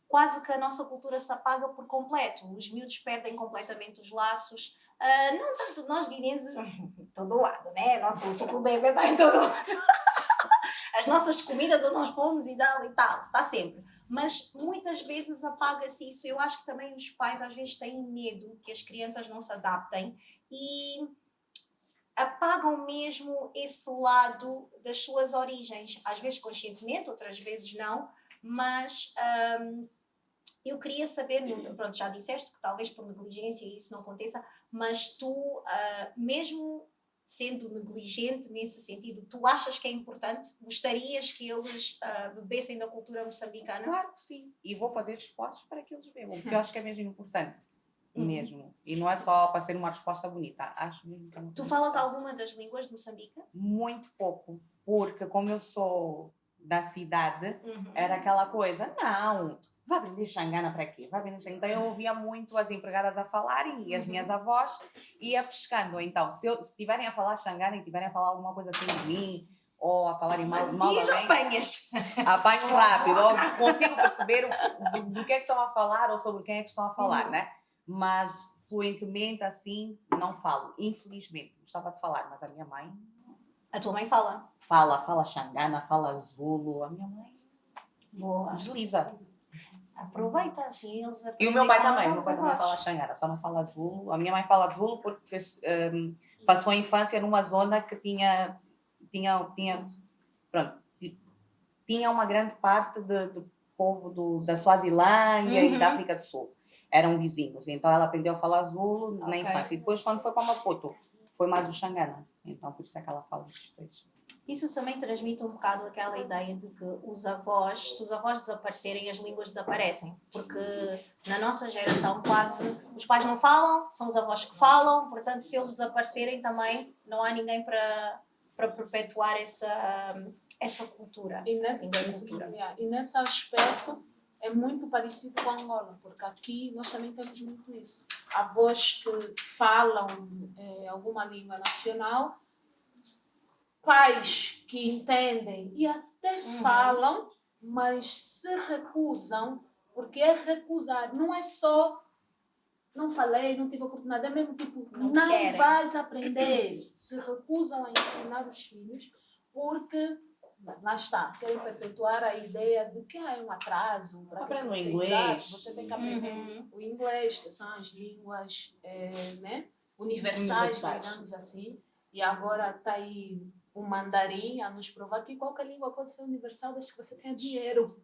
quase que a nossa cultura se apaga por completo. Os miúdos perdem completamente os laços. Não tanto nós guineenses, em todo lado, né? Nosso suco bebê está em todo lado. As nossas comidas onde nós fomos e tal, está sempre. Mas muitas vezes apaga-se isso. Eu acho que também os pais às vezes têm medo que as crianças não se adaptem e apagam mesmo esse lado das suas origens. Às vezes conscientemente, outras vezes não. Mas eu queria saber, pronto, já disseste que talvez por negligência isso não aconteça, mas tu, mesmo sendo negligente nesse sentido, tu achas que é importante? Gostarias que eles bebessem da cultura moçambicana? Claro que sim. E vou fazer esforços para que eles bebam, porque eu acho que é mesmo importante. Mesmo. E não é só para ser uma resposta bonita. Acho mesmo que é uma Tu coisa falas importante. alguma das línguas de Moçambique? Muito pouco. Porque como eu sou da cidade, era aquela coisa, não, vai aprender Xangana para quê? Vai aprender Xangana. Então eu ouvia muito as empregadas a falar e as minhas avós ia pescando. Então, se estiverem a falar Xangana e estiverem a falar alguma coisa assim de mim, ou a falarem mal de alguém, apanhas. apanho rápido, ou consigo perceber do que é que estão a falar ou sobre quem é que estão a falar, né? Mas fluentemente assim, não falo. Infelizmente, gostava de falar, mas a minha mãe A tua mãe fala? fala Xangana, fala Zulu. A minha mãe Boa. desliza. Aproveita, assim, eles aprendem. E o meu pai com a também. O meu pai também fala Xangana, só não fala Zulu. A minha mãe fala Zulu porque passou a infância numa zona que tinha uma grande parte do povo da Suazilândia e da África do Sul. Eram vizinhos. Então ela aprendeu a falar Zulu na infância. E depois, quando foi para Maputo, foi mais o Xangana. Então, por isso é que ela fala esses três. Isso também transmite um bocado aquela ideia de que se os avós desaparecerem, as línguas desaparecem. Porque na nossa geração quase os pais não falam, são os avós que falam, portanto se eles desaparecerem também não há ninguém para perpetuar essa cultura. E nesse aspecto é muito parecido com Angola, porque aqui nós também temos muito isso. Avós que falam alguma língua nacional, pais que entendem e até falam, mas se recusam, porque é recusar, não é só não falei, não tive oportunidade, é mesmo tipo, não vais aprender. Se recusam a ensinar os filhos, porque lá está, querem perpetuar a ideia de que é um atraso. Aprenda o inglês. Você tem que aprender o inglês, que são as línguas universais, digamos assim. E agora está aí o mandarim a nos provar que qualquer língua pode ser universal desde que você tenha dinheiro.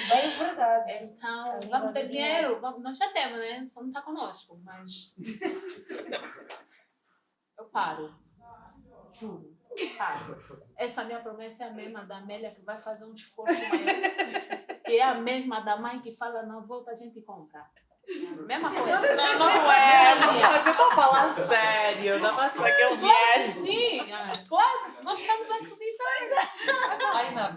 Bem verdade. Então, vamos ter dinheiro. Nós já temos, né? Só não está conosco, mas... Eu paro. Juro. Paro. Essa minha promessa é a mesma da Amélia, que vai fazer um esforço maior. Que é a mesma da mãe que fala, na volta a gente compra. Mesma coisa. Não é. Eu estou a falar sério. Na próxima que eu vier. Claro que sim. Claro que nós estamos a acreditar. Ainda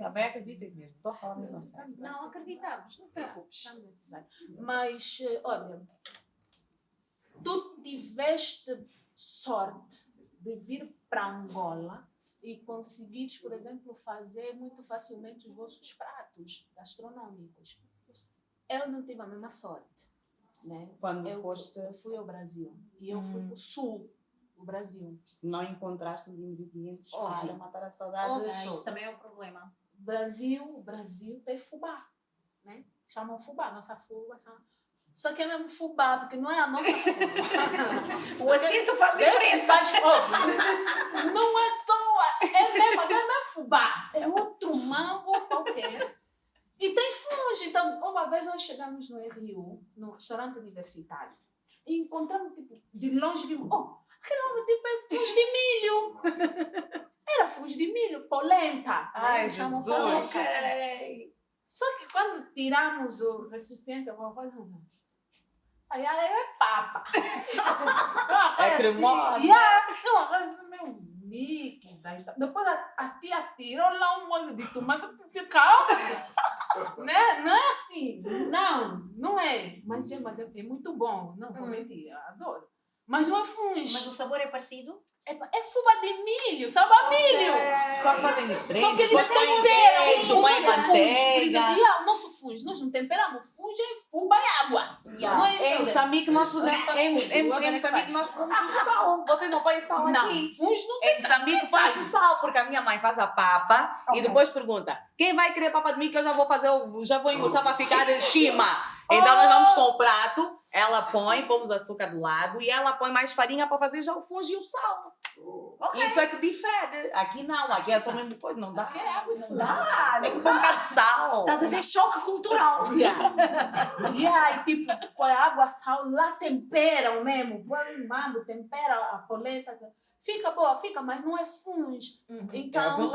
bem acreditem mesmo. Estou falando mesmo sério. Não acreditamos, não te preocupes. Mas, olha, tu tiveste sorte de vir para Angola e conseguires, por exemplo, fazer muito facilmente os vossos pratos gastronômicos. Eu não tive a mesma sorte, né? Quando foste... Eu fui ao Brasil e eu fui para o sul do Brasil. Não encontraste os ingredientes Óbvio. para matar a saudade? Isso também é um problema. O Brasil tem fubá, né? Chamam fubá, nossa fubá. Só que é mesmo fubá, porque não é a nossa fubá. O acento faz diferença. Não é só... não é mesmo fubá. É outro mambo qualquer. E tem fungo. Então, uma vez nós chegamos no RU, no restaurante universitário, e encontramos, tipo, de longe, vimos, aquele homem, tipo, é fungo de milho. Era fungo de milho, polenta. Ai, chamam Jesus. polenta. Só que quando tiramos o recipiente, alguma coisa, Aí é papa. É cremosa. Eu arraso meu líquida. Depois a tia tirou lá um molho de tomate. Calma. Né? Não é assim. Não é. Mas é muito bom. Não vou mentir. Eu adoro. Mas não é funge. Mas o sabor é parecido? É fubá de milho, sabe a milho? Só que fazem diferente. Só que eles põe temperam. queijo, O põe nosso funge, por manteiga. exemplo, o nosso funge, nós não temperamos. Funge é fubá e água. Não é Em isso? Moçambique nós pusemos, em Moçambique nós pomos sal. Vocês não põem sal Não, aqui. funge não Em Moçambique faz sal, porque a minha mãe faz a papa e depois pergunta: quem vai querer papa de mim que eu já vou fazer, já vou engrossar para ficar em cima. Então nós vamos com o prato, ela põe, pomos açúcar do lado e ela põe mais farinha para fazer já o funge e o sal. Isso é que difere. Aqui não, aqui é só mesmo coisa, não dá. é água e Não dá. É que põe um bocado de sal. Estás a ver choque cultural. E tipo, põe água, sal, lá temperam mesmo. Põe o mambo, tempera a polenta. Fica boa, mas não é funge. Então,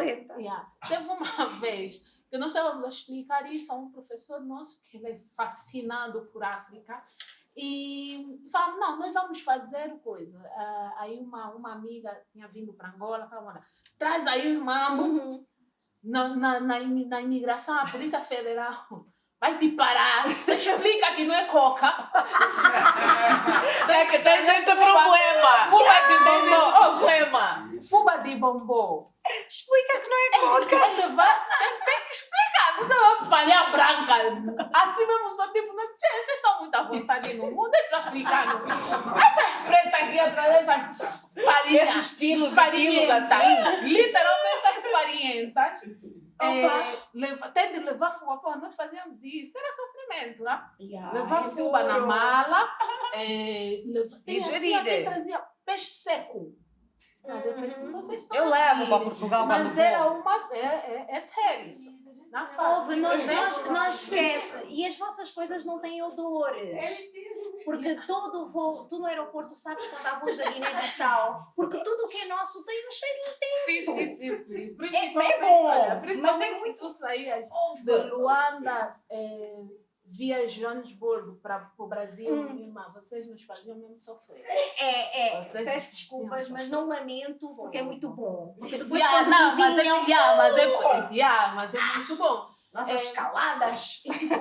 teve uma vez que nós estávamos a explicar isso a um professor nosso, que ele é fascinado por África. E falamos, não, nós vamos fazer coisa. Aí uma amiga tinha vindo para Angola, falou, olha, traz aí o mambo. Na imigração, a Polícia Federal vai te parar. Você explica que não é coca. É que tem esse problema. Fuba de bombom. Explica que não é coca. Tem que explicar. Você vai falhar branca. Assim mesmo, só tipo, vocês estão muito à vontade no mundo, esses africanos. Essas pretas aqui atrás dessas farinhas. Esses quilos assim. Literalmente as farinhentas. Tem de levar fuba. Pô, nós fazíamos isso. Era sofrimento, né? Levar fuba na mala. Tinha quem trazia peixe seco. Eu levo para Portugal. Mas era é sério isso. Na Ouve, não esquece. E as vossas coisas não têm odores. Porque todo voo, tu no aeroporto sabes quando há voos da Guiné-Bissau. Porque tudo o que é nosso tem um cheiro intenso. Sim. É bom, Principalmente mas é muito... tu saías de Luanda via Joanesburgo para o Brasil, irmã, vocês nos faziam mesmo sofrer. Peço desculpas, mas não lamento porque é muito bom. Porque depois mas é muito bom. Nossas escaladas. E, tipo,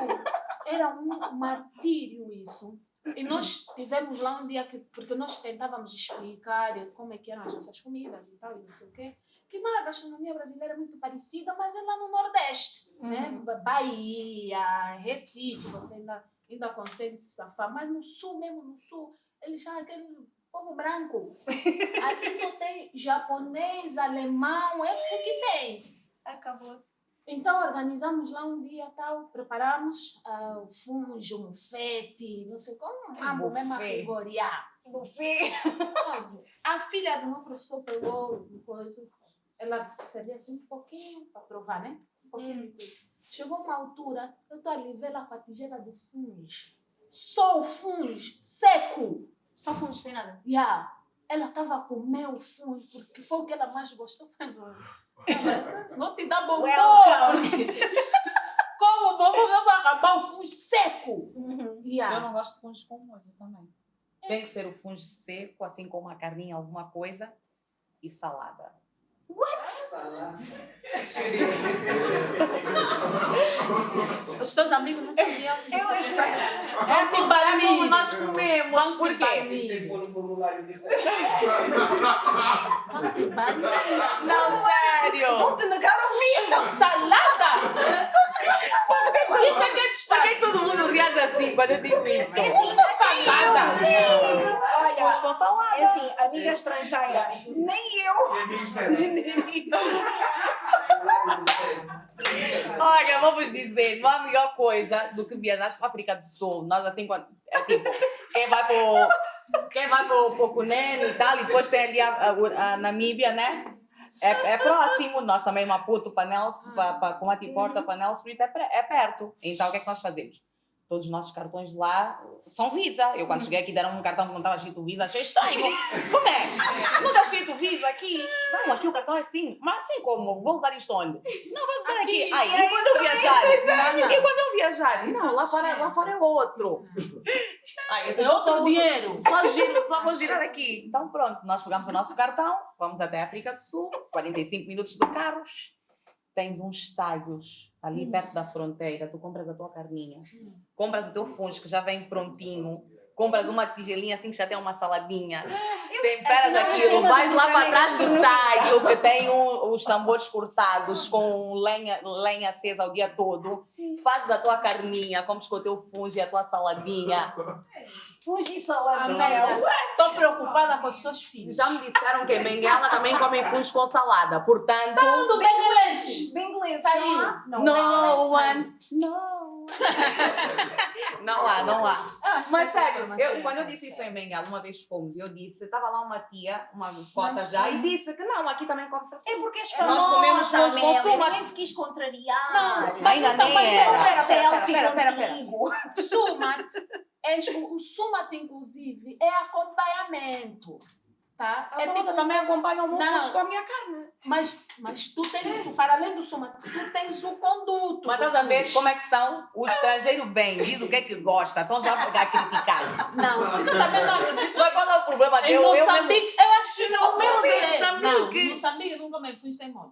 era um martírio isso. E nós tivemos lá um dia porque nós tentávamos explicar como é que eram as nossas comidas e tal, e não sei o quê. Que a gastronomia brasileira é muito parecida, mas é lá no Nordeste, né? Bahia, Recife, você ainda consegue se safar. Mas no Sul, eles já aquele povo branco. Aqui só tem japonês, alemão, é o que tem. Acabou-se. Então organizamos lá um dia tal, preparamos o funge, o mufete, não sei como, mambo mesmo a rigoriar. Buffet. A filha do meu professor pegou coisa. Ela servia assim um pouquinho para provar, né? Um pouquinho de tudo. Chegou uma altura, eu estou ali vendo ela com a tigela de funge. Só o funge, seco. Só funge sem nada. Ela estava a comer o funge, porque foi o que ela mais gostou. Vou te dar bombom. Como bombom, não vai acabar o funge seco. Eu não gosto de funge com molho também. Tem que ser o funge seco, assim com uma carninha, alguma coisa, e salada. What? Os teus amigos não sabiam. Eu espero. É como nós comemos. Por quê? Tem que pôr no formulário disso. Não, sério. Vou-te negar o visto. Salada? Isso é que é Por destaque. que todo mundo reage assim quando eu digo isso? Fusco com salada. Olha, Com salada. é assim, amiga estrangeira. Nem eu. Olha, vamos dizer, não há melhor coisa do que viajar para a África do Sul. Nós assim, quando, é tipo, quem vai para o Cunene e tal, e depois tem ali a Namíbia, né? É próximo, nós também Maputo, para Nelson, para Comati Porta, para Nelson, é perto. Então o que é que nós fazemos? todos os nossos cartões lá são Visa. Eu quando cheguei aqui deram um cartão que não estava escrito Visa, achei estranho. Como é? Não está escrito Visa aqui? Não, aqui o cartão é assim. Mas assim como? Vou usar isto onde? Não, vou usar aqui. Ai, e quando eu viajar? E quando eu viajar? Não, lá fora é outro. Ai, É outro dinheiro. Só vou girar aqui. Então pronto, nós pegamos o nosso cartão, vamos até a África do Sul, 45 minutos de carro. Tens uns estádios ali perto da fronteira, tu compras a tua carninha, compras o teu fungo que já vem prontinho, compras uma tigelinha assim que já tem uma saladinha, temperas aquilo, vais lá para trás do talho que tem os tambores cortados com lenha acesa o dia todo, fazes a tua carninha, comes com o teu fungo e a tua saladinha. Fungo e saladinha. Estou preocupada com os teus filhos. Já me disseram que em Benguela também comem fungos com salada, portanto... Tudo benguelenses. Benguelenses, Saiu. não há? Não há. Mas sério, informação quando eu disse isso em Benguela, uma vez fomos, eu disse, estava lá uma tia, uma cota já, e disse que não, aqui também come-se assim. É porque és Nós comemos famosa, fungo com Amélia. suma. Ninguém te quis contrariar. Não, Ainda nem era. Selfie Pera. contigo. Sumat, o Sumat, inclusive, é acompanhamento. Tá? A É salada tipo, também acompanha o meu Não. fungo com a minha carne. mas tu tens, para além do Sumat, tu tens o conduto. Mas estás a ver como é que são? O estrangeiro vem, diz o que é que gosta, então já vai criticar. Não, eu também não acredito. Mas qual é o problema Em dele? Moçambique, eu acho que não Meu pode Deus, ser. Moçambique. Não, Moçambique nunca me fui sem molho.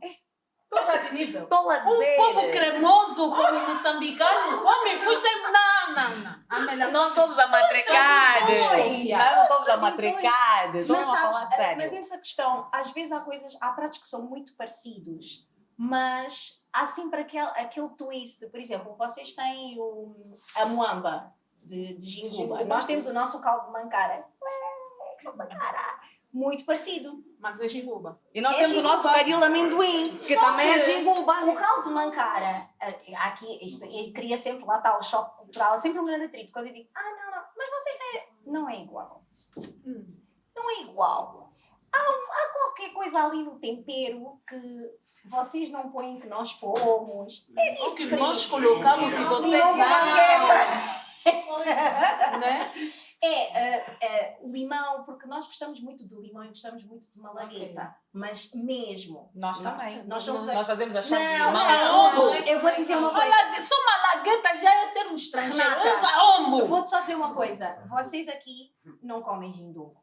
Todo esse nível. Estou a dizer. Povo cremoso como o moçambicano, come fui sem... Não. Amélia, Não todos a matricar. opções. Não todos a matricar. Estou a Mas falar sabes, sério. mas essa questão, às vezes há pratos que são muito parecidos, mas há sempre aquele twist. Por exemplo, vocês têm a muamba de Jinguba. Nós temos o nosso caldo de mancara. Muito parecido. mas é jinguba. E nós É temos o jinguba. nosso caril de amendoim, que Só também é que jinguba. O caldo de mancara, aqui, ele cria sempre, lá está o choque cultural, sempre um grande atrito. Quando eu digo, não, mas vocês têm... Não é igual. Não é igual. Há qualquer coisa ali no tempero que vocês não põem que nós pomos. É O que diferente. nós colocamos e vocês Limão com não. Né? Limão, porque nós gostamos muito de limão e gostamos muito de malagueta. Mas mesmo. Nós também. Nós somos Nós fazemos a chave de Não, limão. não, eu vou dizer uma coisa. Só malagueta já é termo estrangeiro. Renata, Eu amo. Vou-te só dizer uma coisa. Vocês aqui não comem jindungo.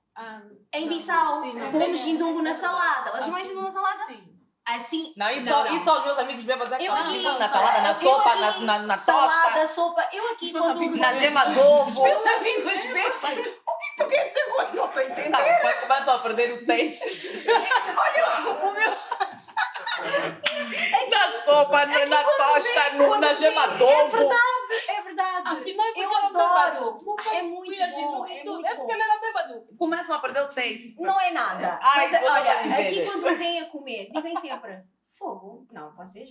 Em não, Bissau, sim, não, comemos tem- jindungo na salada. Vocês comem jindungo na salada? Sim. Assim. Não, isso só os meus amigos bebas é que Eu comem aqui- na salada, na eu sopa, aqui, na Salada, tosta, sopa. Eu aqui Meus quando... amigos na gema de ovo. Meus amigos bebam. O que tu queres dizer com isso? Não estou a entender. Tá, quando começam a perder o taste. Olha, o meu... Na sopa, na tosta, na gema de É ovo. verdade, é verdade. Afinal, é porque Eu era adoro. bêbado. Meu pai É muito fui a bom, jinguba é e tudo. muito É porque bom. ele era bêbado. Começam a perder o taste. Não é nada. Ai, Mas vou olha, dizer. aqui quando vêm a comer, dizem sempre fogo. Não, vocês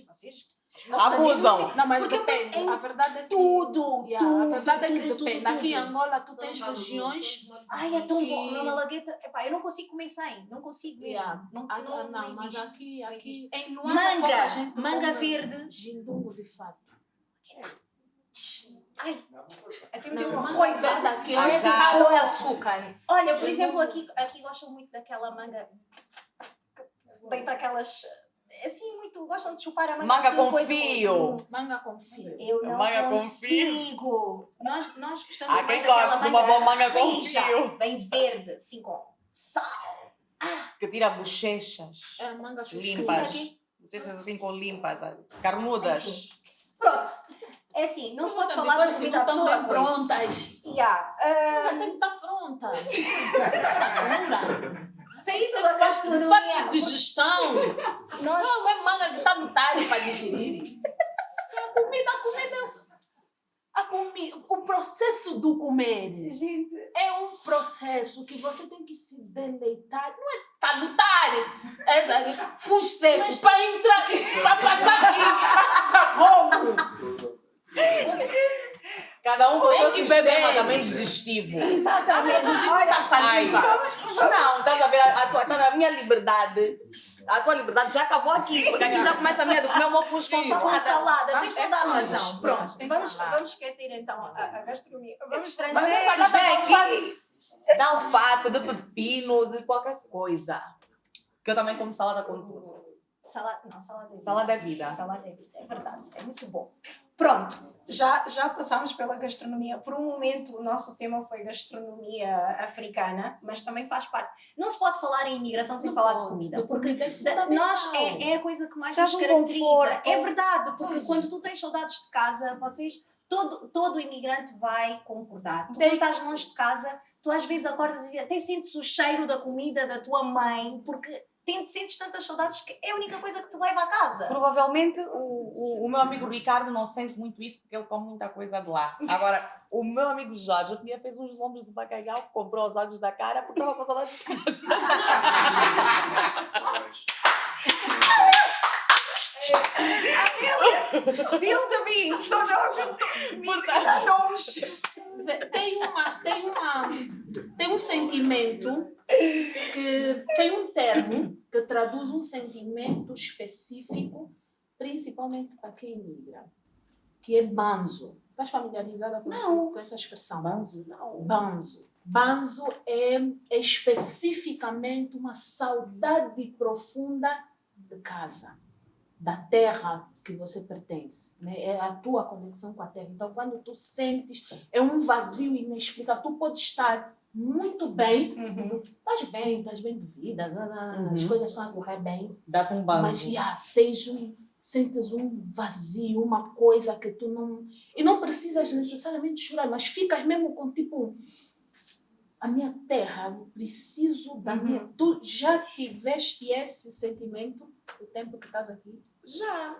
gostam Abusam. disso. Não, mas Porque depende. em A verdade é que... Tudo, Yeah, a verdade é que tudo, depende. tudo, Aqui em tudo. Angola tu tens regiões... Ai, é tão que- bom. Na malagueta, epá, eu não consigo comer sem. Não consigo mesmo. Yeah. Não mas existe. aqui em Luanda, Manga, pouca gente manga come verde. Jindungo, de fato. Ai, até me Não, deu uma manga coisa. verde aqui Ai, é sal ou é açúcar. Olha, por exemplo, aqui gostam muito daquela manga. Deita aquelas. Assim, muito. Gostam de chupar a manga. Manga assim, com coisa fio. Manga com fio. Eu não Manga com consigo. Nós gostamos Há mais quem daquela goste de uma boa manga com rija, fio. bem verde, assim com sal. Que tira bochechas. É manga com Que Limpas. tira aqui. Bochechas assim com limpas. Carnudas. Pronto. É assim, não se pode Moçambique, falar de comida à não pessoa. estão bem por isso. prontas. Yeah. Manga tem que estar pronta. Manga. Sem isso da Fácil gastronomia. digestão. Nós Não é manga que está no talho para digerir. A comida, o processo do comer Gente, é um processo que você tem que se deleitar. Não é estar no talho. É sabe, fuge seco Mas- para entrar, para passar aqui, passa como. Cada um com o Tem seu que sistema beber. também digestivo. exatamente. Reduzir Olha, a saliva. Não, estás a ver? A minha liberdade A tua liberdade já acabou aqui, porque aqui já começa a medo de comer uma fusca com Com salada. salada, tens toda a Vamos, razão. Pronto, tem vamos salada. esquecer então a gastronomia. Vamos Mas estrangeiros, essa salada vem de aqui. alface, de alface, de pepino, de qualquer coisa. Que eu também como salada com tudo. Salada é vida. Salada é vida. Salada é vida, é verdade, é muito bom. Pronto, já passámos pela gastronomia. Por um momento o nosso tema foi gastronomia africana, mas também faz parte. Não se pode falar em imigração sem falar de comida, porque nós é a coisa que mais Traz nos um caracteriza. conforto. É verdade, porque Pois. quando tu tens saudades de casa, todo imigrante vai concordar. Tu Tem- quando estás longe de casa, tu às vezes acordas e até sentes o cheiro da comida da tua mãe, porque sentes tantas saudades que é a única coisa que te leva a casa. Provavelmente o meu amigo Ricardo não sente muito isso porque ele come muita coisa de lá. Agora, o meu amigo Jorge, outro dia fez uns lombos de bacalhau, comprou os olhos da cara porque estava com saudades de casa. Spill the beans! Estou já nomes! Tem um sentimento tem um termo que traduz um sentimento específico, principalmente para quem imigra, que é banzo. Estás familiarizada com essa expressão? Banzo? Não. Banzo. Banzo é especificamente uma saudade profunda de casa, da terra que você pertence, né? É a tua conexão com a terra. Então, quando tu sentes, é um vazio inexplicável. Tu podes estar muito bem, estás bem de vida, as coisas estão a correr bem, Dá-te um banzo. mas sentes um vazio, uma coisa que tu não... E não precisas necessariamente chorar, mas ficas mesmo com tipo... A minha terra, eu preciso da minha... Tu já tiveste esse sentimento o tempo que estás aqui? Já?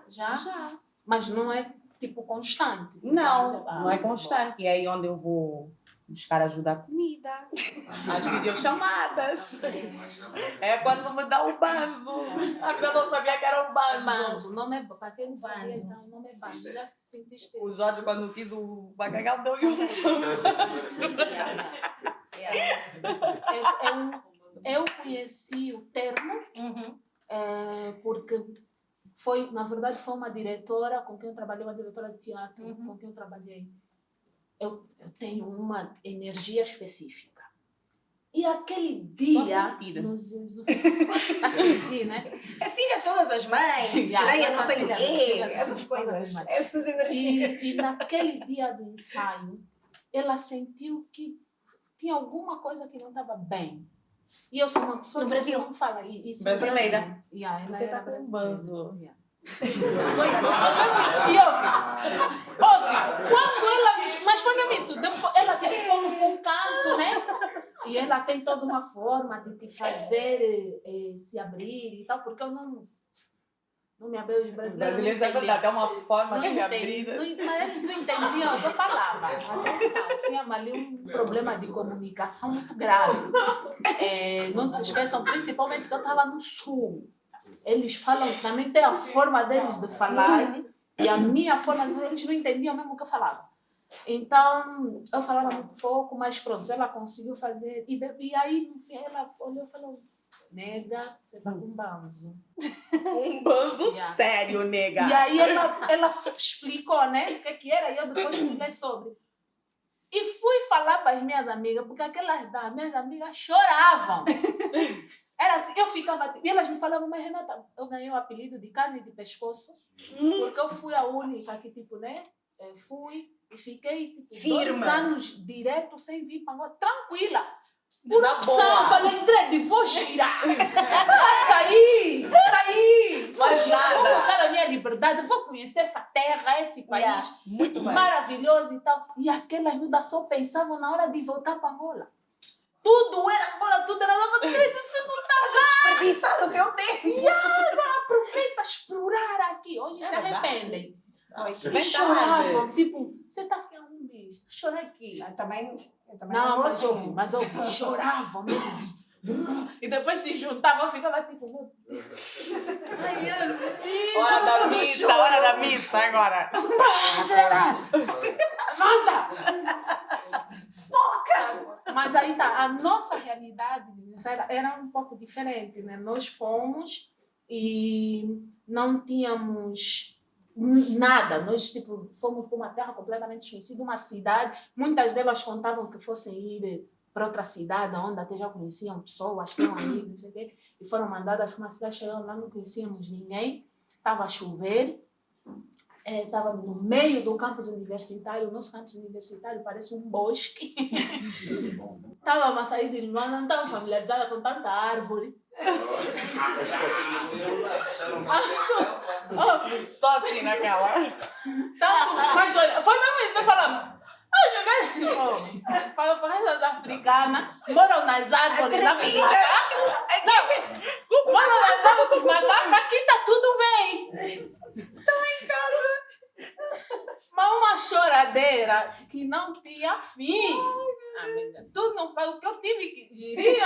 Mas não é tipo constante? Não é constante. E é aí onde eu vou buscar ajuda à comida, às videochamadas. É quando me dá o banzo. Eu não sabia que era o banzo. Banzo, o nome é... Para quem não sabia, Banzo. então, o nome é banzo. Já sentiste... O Jorge, quando quis o bacalhau, deu-lhe um banzo. Eu conheci o termo porque na verdade foi uma diretora com quem eu trabalhei, uma diretora de teatro com quem eu trabalhei. Eu tenho uma energia específica. E aquele dia... Tá sentindo, né? É filha de todas as mães, sereia não sei o quê, essas coisas, essas energias. E naquele dia do ensaio, ela sentiu que tinha alguma coisa que não estava bem. E eu sou uma pessoa No que Brasil. não fala isso. Brasileira. No Brasil. Ela Você era tá com um brasileira. banzo. Foi isso. E ouve, quando ela me... Mas foi mesmo isso. Depois, ela foi um canto, né? E ela tem toda uma forma de te fazer se abrir e tal, porque eu não me abri. Os Brasileiros é verdade, é uma forma de se abrir. Mas eles não entendiam o que eu falava. Atenção, tinha ali um problema de comunicação muito grave. Não se esqueçam, principalmente que eu estava no sul. Eles falam, também tem a forma deles de falar e a minha forma, eles não entendiam mesmo o que eu falava. Então, eu falava muito pouco, mas pronto, ela conseguiu fazer. E aí, no fim, ela olhou e falou: nega, você tá com banzo. Um banzo sério, nega. E aí ela explicou, né, o que era, e eu depois fui ler sobre. E fui falar para as minhas amigas, porque aquelas das minhas amigas choravam. Era assim, eu ficava... E elas me falavam, mas Renata, eu ganhei o apelido de carne de pescoço, porque eu fui a única que, tipo, né, fui e fiquei, tipo, Firme. 2 anos direto sem vir para Angola, tranquila. Na boa. Falei, Dredd, vou girar. Saí. Faz nada. Vou usar a minha liberdade, vou conhecer essa terra, esse país Muito bem. maravilhoso e tal. E aquelas miúdas só pensavam na hora de voltar para Angola. Tudo era Angola, tudo era Angola. Dredd, você não está a desperdiçar o teu tempo. aproveita explorar aqui. Hoje se verdade. arrependem. Pois, E choravam, tipo, você está aqui há um mês, chora aqui. eu também Não, vou mas assim. ouve, choravam mesmo. E depois se juntavam, ficava tipo, meu Deus. Ai, Hora da missa agora. Levanta! Foca! Mas aí tá, a nossa realidade era um pouco diferente, né? Nós fomos e não tínhamos nada. Nós tipo, fomos para uma terra completamente desconhecida, uma cidade. Muitas delas contavam que fossem ir para outra cidade, onde até já conheciam pessoas, tinham amigos, não sei o quê, e foram mandadas para uma cidade, chegando lá, não conhecíamos ninguém, estava a chover, estávamos no meio do campus universitário. O nosso campus universitário parece um bosque. Estávamos a sair de Luanda, não estava familiarizada com tanta árvore. Só assim naquela. Mas olha, foi mesmo isso, falamos. Para as africanas, moram nas árvores, moram nas árvores, macacos, aqui está tudo bem. Estão em casa. Mas uma choradeira que não tinha fim. Amiga, tu não faz o que eu tive que gerir.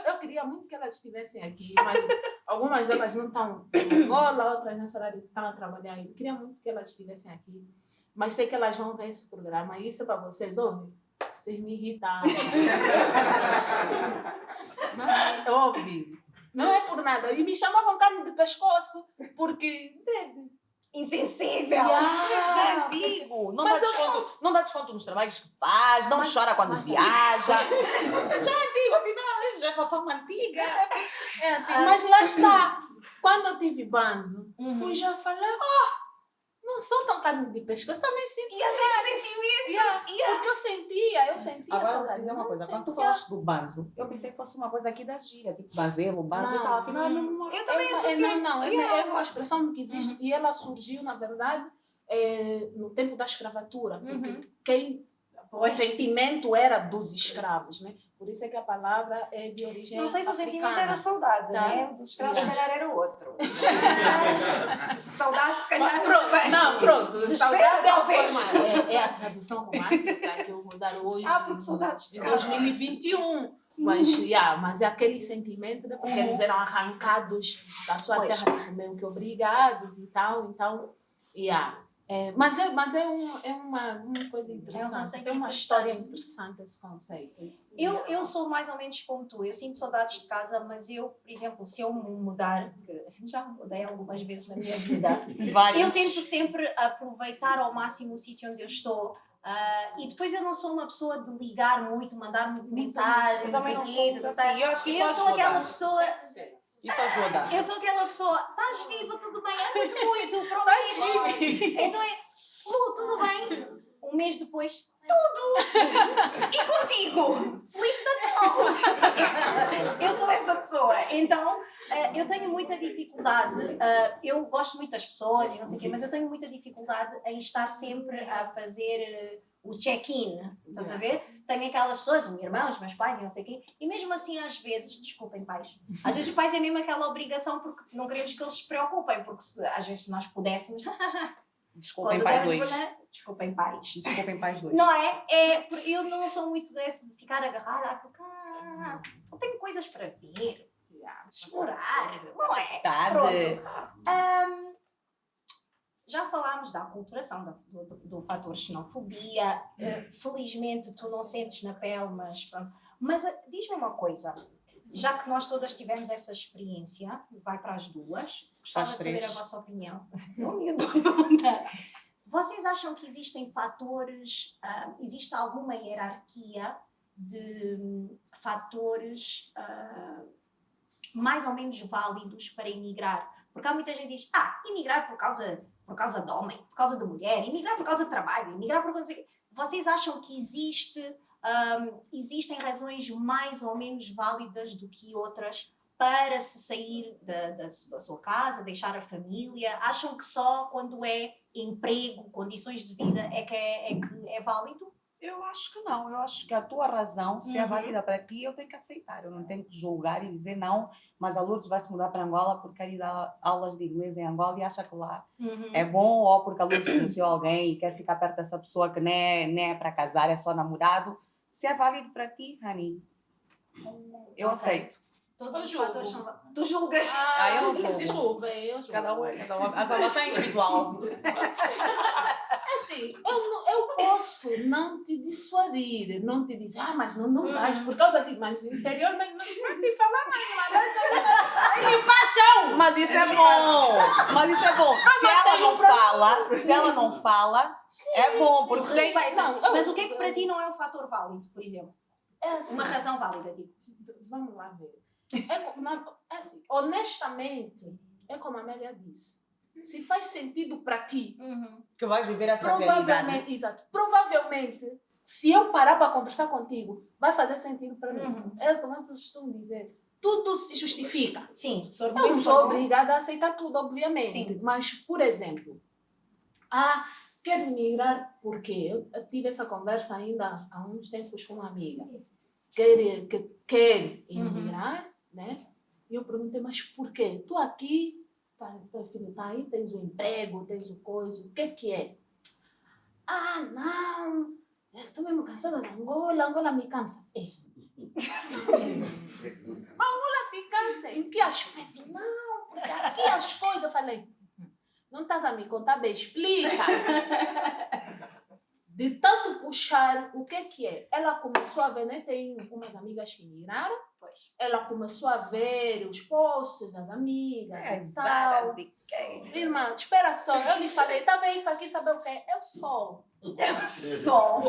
Eu queria muito que elas estivessem aqui, mas algumas delas não estão em Angola, outras nessa área estão a trabalhar ainda. Queria muito que elas estivessem aqui, mas sei que elas vão ver esse programa. E isso é para vocês, ouve? Vocês me irritaram. Mas, ouve, não é por nada. E me chamavam carne de pescoço, porque... Insensível. Já digo. Não dá desconto nos trabalhos que faz, não chora quando viaja. Já digo, afinal, isso já é uma fama antiga. Mas lá está. Quando eu tive banzo, fui já falar, não sou tão carne de pescoço, também sinto sentimentos. Porque eu sentia Agora, saudade. vou dizer uma coisa. Quando tu falaste do banzo, eu pensei que fosse uma coisa aqui da gíria, tipo banzelo, banzo e tal. Afinal, é mesmo eu também associei. É uma expressão que existe e ela surgiu, na verdade, no tempo da escravatura. Porque o sentimento era dos escravos, né? Por isso é que a palavra é de origem africana. Não sei se o sentimento era saudade, né? Dos escravos, se calhar era outro. Saudade, se calhar. Pronto. Saudade talvez. É a tradução romântica que eu vou dar hoje. Porque saudades de casa. 2021. Mas é aquele sentimento, né? Porque eles eram arrancados da sua terra, meio que obrigados e tal. Então, mas é uma coisa interessante. Tem uma história interessante esse conceito. Eu sou mais ou menos como tu. Eu sinto saudades de casa, mas eu, por exemplo, se eu me mudar, que já me mudei algumas vezes na minha vida, eu tento sempre aproveitar ao máximo o sítio onde eu estou. E depois eu não sou uma pessoa de ligar muito, mandar mensagens. Também não sou muito assim. Eu acho que eu sou aquela pessoa... Isso ajuda. Eu sou aquela pessoa, estás viva, tudo bem, muito, prometo. Então Lu, tudo bem? Um mês depois, tudo! E contigo? Feliz Natal! Eu sou essa pessoa. Então, eu tenho muita dificuldade, eu gosto muito das pessoas e não sei o quê, mas eu tenho muita dificuldade em estar sempre a fazer o check-in, estás a ver? Tenho aquelas pessoas, minha irmã, os meus pais e não sei o quê, e mesmo assim às vezes, desculpem pais, às vezes os pais é mesmo aquela obrigação porque não queremos que eles se preocupem, porque às vezes se nós pudéssemos... Desculpem pais dois. Desculpem pais. Desculpem pais dois. Não é? Eu não sou muito desse de ficar agarrada, porque não tenho coisas para ver, de explorar, não é? Pronto. Já falámos da aculturação, do fator xenofobia. Felizmente tu não sentes na pele, mas pronto. Mas diz-me uma coisa, já que nós todas tivemos essa experiência, vai para as duas, gostava de saber a vossa opinião. Vocês acham que existem fatores, existe alguma hierarquia de fatores mais ou menos válidos para emigrar? Porque há muita gente que diz, emigrar por causa de homem, por causa de mulher, emigrar por causa de trabalho, emigrar por causa de... Vocês acham que existem razões mais ou menos válidas do que outras para se sair da sua casa, deixar a família? Acham que só quando é emprego, condições de vida é que é válido? Eu acho que não. Eu acho que a tua razão, se é válida para ti, eu tenho que aceitar. Eu não tenho que julgar e dizer não, mas a Lourdes vai se mudar para Angola porque quer ir dar aulas de inglês em Angola e acha que lá é bom, ou porque a Lourdes conheceu alguém e quer ficar perto dessa pessoa que nem é para casar, é só namorado. Se é válido para ti, Rani, eu aceito. Todos os fatores são... Tu julgas? Eu não julgo. Desculpa, eu julgo. Cada um. A salvação é individual. assim, eu posso não te dissuadir, não te dizer, mas não vais por causa de... Mas interiormente não te falar mais, ele paixão. Mas isso é bom. Mas isso é bom. Se ela não fala, é bom. Tu Porque respeitas. Não, Mas o que é que para ti não é um fator válido, por exemplo? É assim, Uma razão válida, tipo. vamos lá ver. É assim, honestamente, é como a Amélia disse. Se faz sentido para ti, que vais viver essa realidade. provavelmente, exato, provavelmente, se eu parar para conversar contigo, vai fazer sentido para mim. É como eu costumo dizer, tudo se justifica. Sim, se o Eu não argumento sou for bom. obrigada a aceitar tudo, obviamente. Sim. Mas, por exemplo, queres emigrar por quê? Eu tive essa conversa ainda há uns tempos com uma amiga. Quer emigrar, né? E eu perguntei, mas por quê? Tu aqui, teu filho tá aí, tens o emprego, tens o coisa, o que é? Não, eu estou mesmo cansada da Angola me cansa. Angola te cansa? Em que aspecto? Não, porque aqui as coisas, eu falei, não estás a me contar bem, explica. De tanto puxar, o que é? Ela começou a ver, né? Tem umas amigas que migraram, Pois. ela começou a ver os posts das amigas e tal. Irmã, espera só, eu lhe falei, tá vendo isso aqui, sabe o que é? É o sol. É o sol.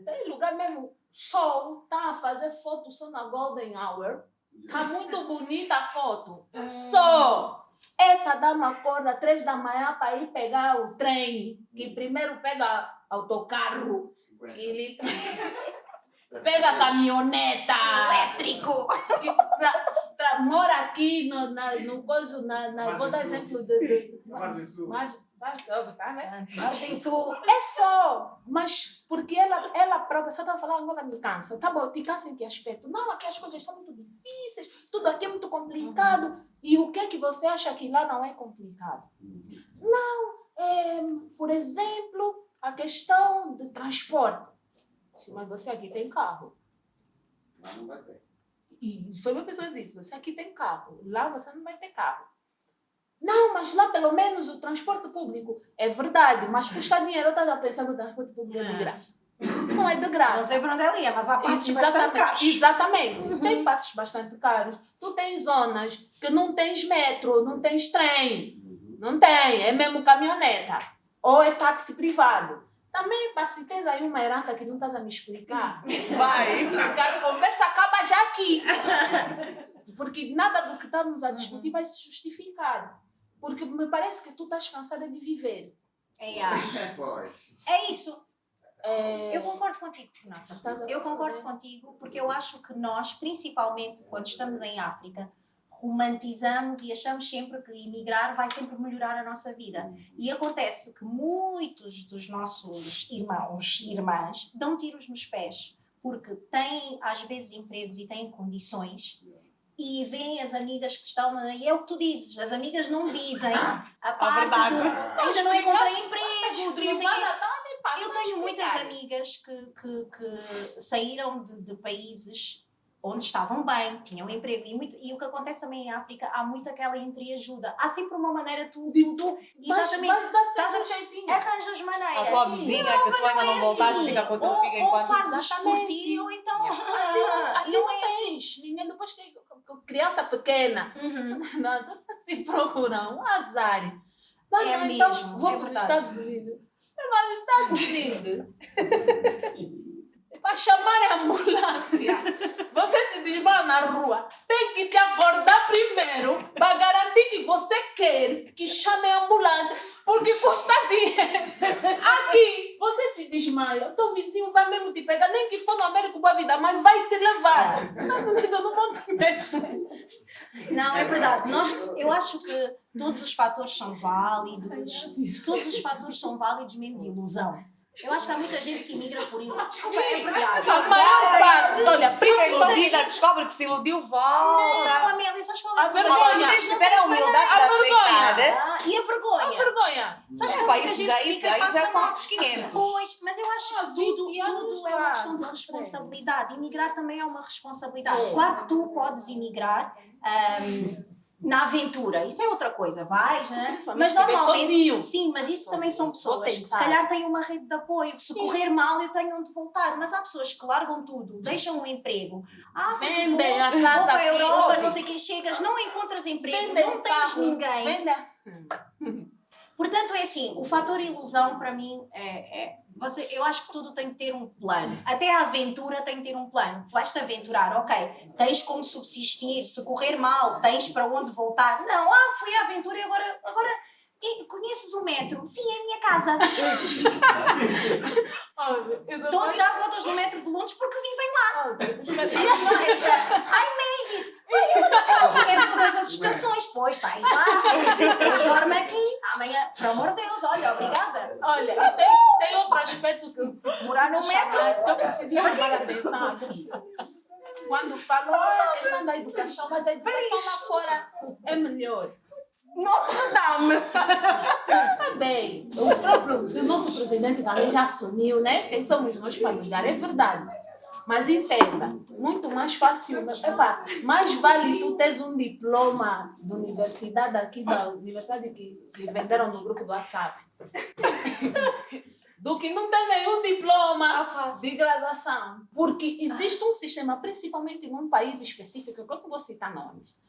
Tem lugar mesmo, sol, tá a fazer foto só na Golden Hour, tá muito bonita a foto. Sol. Essa dama acorda 3 da manhã para ir pegar o trem, que primeiro pega autocarro, ele pega a caminhoneta Elétrico. que mora aqui no coisa, vou dar exemplo de Margem Sul. tá vendo? Margem Sul. É só, mas porque ela própria só está falando, agora me cansa. Tá bom, te cansa em que aspecto? Não, aqui as coisas são muito difíceis, tudo aqui é muito complicado. E o que é que você acha que lá não é complicado? Não, por exemplo, a questão do transporte. Sim, mas você aqui tem carro. Lá não vai ter. E foi uma pessoa que disse, você aqui tem carro, lá você não vai ter carro. Não, mas lá pelo menos o transporte público é verdade, mas custa dinheiro. Eu estava pensando que o transporte público é de graça. Não é de graça. Não sei para onde ela ia, mas há passos bastante caros. Exatamente. Tem passos bastante caros. Tu tens zonas que não tens metro, não tens trem. Não tem, é mesmo caminhoneta. Ou é táxi privado. Também, se tens aí uma herança que não estás a me explicar, Vai. a conversa acaba já aqui. Porque nada do que estamos a discutir vai se justificar. Porque me parece que tu estás cansada de viver. Pois. É isso. Eu concordo contigo, Renata. Estás a Eu concordo perceber? contigo porque eu acho que nós, principalmente quando estamos em África, romantizamos e achamos sempre que emigrar vai sempre melhorar a nossa vida. E acontece que muitos dos nossos irmãos e irmãs dão tiros nos pés porque têm, às vezes, empregos e têm condições e veem as amigas que estão... E é o que tu dizes, as amigas não dizem a parte verdade. do... Ainda não encontrei emprego, do não sei o quê. Eu tenho muitas explicar. amigas que saíram de países onde estavam bem, tinham emprego. E o que acontece também em África, há muito aquela entreajuda. Há sempre uma maneira, exatamente, Vais dar estás sempre um jeitinho. arranjas maneira. A tua vizinha que tu ainda não voltaste, fica com o teu filho Ou enquanto... fazes por Exatamente. ti, ou então... Ali não é assim. Ninguém, depois que criança pequena, nós se procuram um azar. Mas É não, então, mesmo, vou é para os verdade. Estados Unidos. Mas os Estados Unidos, para chamar a ambulância, você se desmaia na rua, tem que te acordar primeiro para garantir que você quer que chame a ambulância, porque custa dinheiro. Aqui, você se desmaia, o teu vizinho vai mesmo te pegar, nem que for no Américo Boa Vida, mas vai te levar. Os Estados Unidos não vão te mexer. Não, é verdade. Eu acho que todos os fatores são válidos. Todos os fatores são válidos, menos ilusão. Eu acho que há muita gente que migra por ilusão. Desculpa, é verdade. A maior parte, olha, Fica principalmente... iludida, descobre que se iludiu, Não, volta. Amélia, sabes qual A é o vergonha. problema? Tens de Não ter tens a humildade de a vergonha. aceitar. E a vergonha? vergonha. Sabes que há Epá, muita isso gente já, que isso fica aí já passa são mal. outros 500. Pois, mas eu acho que 20 anos tudo é uma questão de já, responsabilidade. Emigrar também é uma responsabilidade. É. Claro que tu podes emigrar na aventura, isso é outra coisa, vais, né? Mas normalmente, sozinho. Sim, mas isso também são pessoas que se calhar têm uma rede de apoio, se correr mal eu tenho onde voltar, mas há pessoas que largam tudo, deixam um emprego, vendem a casa, vou para a Europa, aqui, não sei o que, chegas, não encontras emprego, vendem não tens ninguém. Vendem. Portanto, é assim, o fator ilusão para mim eu acho que tudo tem que ter um plano. Até a aventura tem que ter um plano. Vais-te aventurar, ok, tens como subsistir, se correr mal, tens para onde voltar. Não, fui à aventura e agora conheces o metro? Sim, é a minha casa. Estou a tirar fotos do metro de Londres porque vivem lá. I made it. Eu conheço todas as estações, pois, está aí lá. Hoje dorme aqui, amanhã, por amor de Deus, olha, obrigada. Olha, tem outro aspecto que morar no metro, que eu preciso chamar a atenção aqui. Quando falam a questão da educação, mas a educação lá fora é melhor. Notre-Dame! Bem, o nosso presidente também já assumiu, né? Quem somos nós para julgar, é verdade. Mas entenda, muito mais fácil, mais vale tu teres um diploma da universidade aqui, da universidade que venderam no grupo do WhatsApp, do que não ter nenhum diploma de graduação. Porque existe um sistema, principalmente em um país específico, que eu não vou citar nomes,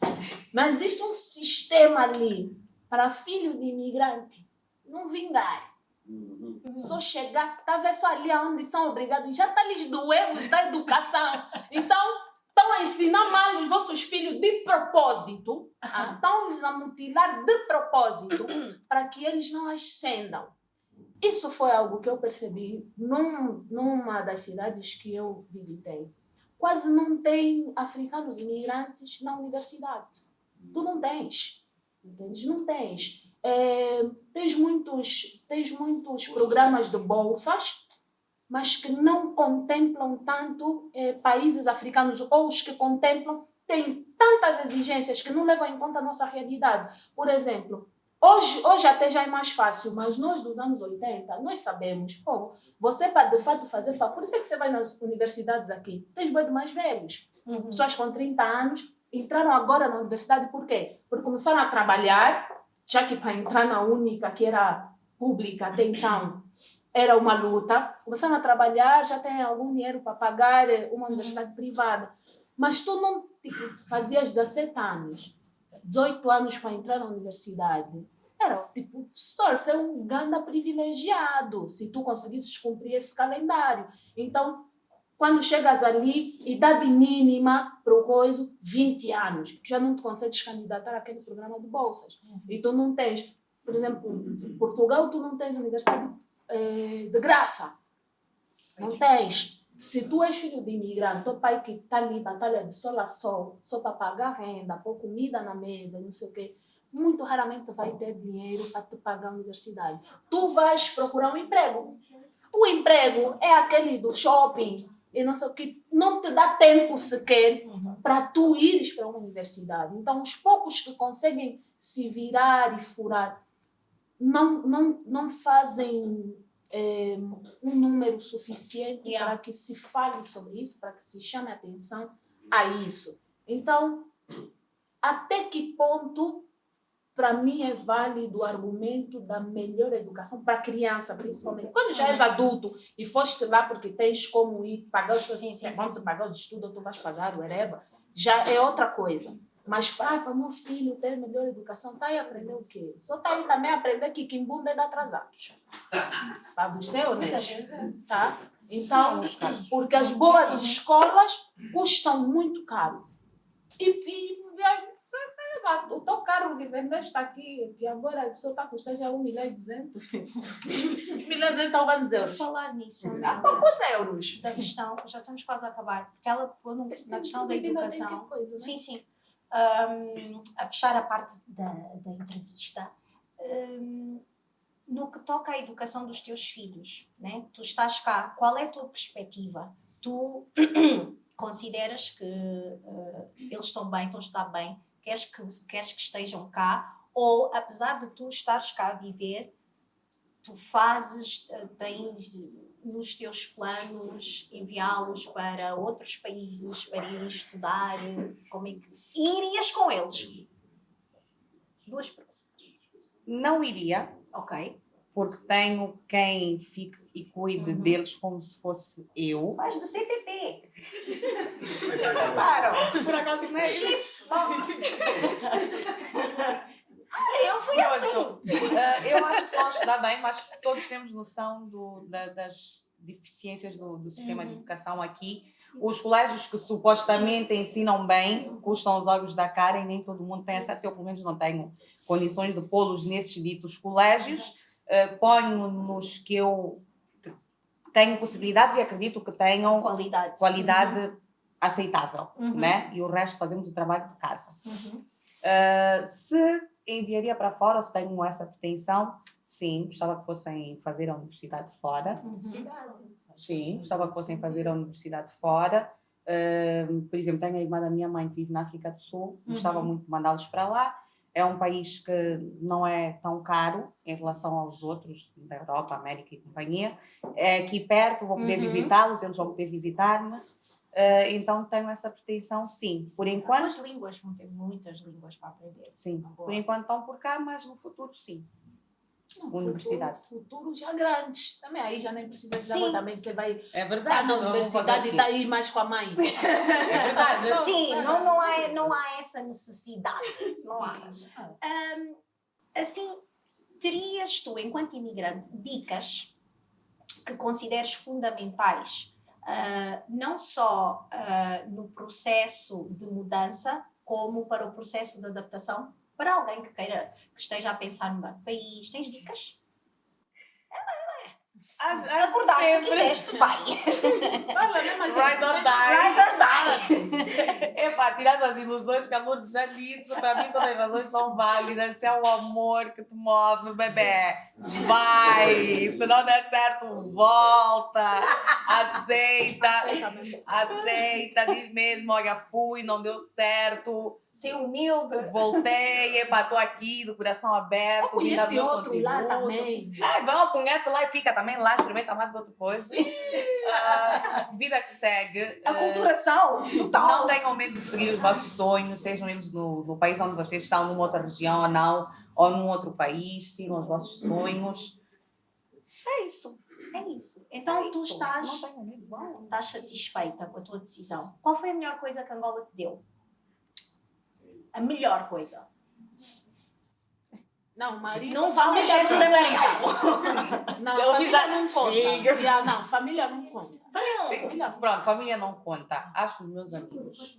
mas existe um sistema ali para filho de imigrante não vingar. Só chegar, está a ver só ali onde são obrigados, já está lhes doendo da educação. Então, estão a ensinar mal os vossos filhos de propósito, estão-lhes a mutilar de propósito, para que eles não ascendam. Isso foi algo que eu percebi numa das cidades que eu visitei. Quase não tem africanos imigrantes na universidade. Tu não tens. Entendes? Não tens. Tens muitos programas de bolsas, mas que não contemplam tanto países africanos, ou os que contemplam têm tantas exigências que não levam em conta a nossa realidade. Por exemplo, hoje até já é mais fácil, mas nós dos anos 80, nós sabemos, você para de fato fazer faculdade, por isso é que você vai nas universidades aqui, tens bem de mais velhos, pessoas com 30 anos, entraram agora na universidade, por quê? Porque começaram a trabalhar, já que para entrar na única, que era pública até então, era uma luta, começaram a trabalhar, já têm algum dinheiro para pagar uma universidade privada. Mas tu não fazias 17 anos, 18 anos para entrar na universidade. Era você é um ganda privilegiado, se tu conseguisses cumprir esse calendário. Então, quando chegas ali, idade mínima para o coisa, 20 anos, já não te consegues candidatar àquele programa de bolsas. E tu não tens, por exemplo, em Portugal, tu não tens universidade de graça. Não tens. Se tu és filho de imigrante, teu pai que está ali, batalha de sol a sol, só para pagar renda, pôr comida na mesa, não sei o quê, muito raramente vai ter dinheiro para te pagar a universidade. Tu vais procurar um emprego. O emprego é aquele do shopping, e não sei o que, não te dá tempo sequer para tu ires para uma universidade. Então, os poucos que conseguem se virar e furar não fazem um número suficiente para que se fale sobre isso, para que se chame atenção a isso. Então, até que ponto, para mim, é válido o argumento da melhor educação para a criança, principalmente. Quando já és adulto e foste lá porque tens como ir pagar os teus pagar os estudos, tu vais pagar, whatever, já é outra coisa. Mas para o meu filho ter melhor educação, está aí a aprender o quê? Só está aí também a aprender que Kimbunda é de atrasados. Para você, honesto. Tá? Então, porque as boas escolas custam muito caro. O teu carro que vendeste aqui, que agora a pessoa está a custar já 1.200.000. 1.200.000 estão euros. Falar nisso, há poucos euros. Da questão, já estamos quase a acabar, porque ela pôs na questão da educação. Coisa, né? Sim. A fechar a parte da entrevista, no que toca à educação dos teus filhos, né? Tu estás cá, qual é a tua perspectiva? Tu consideras que eles estão bem, estão a estar bem, queres que estejam cá, ou apesar de tu estares cá a viver, tu tens nos teus planos enviá-los para outros países para irem estudar, como é que irias com eles? 2 perguntas. Não iria, Ok. porque tenho quem fique e cuide deles como se fosse eu. Vais de CTT. Claro. Por acaso não é? Shipped box. Eu fui assim. Eu acho que estão a estudar bem, mas todos temos noção das deficiências do sistema de educação aqui. Os colégios que supostamente ensinam bem custam os olhos da cara e nem todo mundo tem acesso. Eu, pelo menos, não tenho condições de pô-los nesses ditos colégios. Ponho nos que eu tenho possibilidades e acredito que tenham qualidade aceitável, né? E o resto fazemos o trabalho de casa. Se enviaria para fora, ou se tenho essa pretensão, sim, gostava que fossem fazer a universidade fora. Sim, gostava que fossem fazer a universidade fora. Por exemplo, tenho a irmã da minha mãe que vive na África do Sul, gostava muito de mandá-los para lá. É um país que não é tão caro em relação aos outros da Europa, América e companhia. É aqui perto, vou poder visitá-los, eles vão poder visitar-me. Então tenho essa pretensão, sim. Por enquanto. As línguas, vão ter muitas línguas para aprender. Sim, por enquanto estão por cá, mas no futuro, sim. Universidade. Futuro já grandes. Também aí já nem precisa de agora, também você vai É verdade. estar na universidade e está aí mais com a mãe. É verdade. Sim, não há essa necessidade. Não há. Assim, terias tu, enquanto imigrante, dicas que consideres fundamentais, não só no processo de mudança, como para o processo de adaptação? Para alguém que esteja a pensar no país, tens dicas? Acordaste, quiseste, vai. Ride or die. Epá, tirando as ilusões que a Lourdes já disse, para mim todas as razões são válidas. Se é o amor que te move, bebê, vai. Se não der certo, volta. Aceita. Diz mesmo, olha, fui, não deu certo. Ser humilde. Voltei, estou aqui, do coração aberto. Conhece outro lá também. Não, conhece lá e fica também lá, experimenta mais outra coisa. Vida que segue. Aculturação total. Não tenham medo de seguir os vossos sonhos, sejam eles no país onde vocês estão, numa outra região ou não, ou num outro país, sigam os vossos sonhos. É isso. Então tu estás satisfeita com a tua decisão. Qual foi a melhor coisa que Angola te deu? A melhor coisa. Não, marido. Não vale a genitura marital. Não, família não conta. Não, família não conta. Pronto, família não conta. Acho que os meus amigos.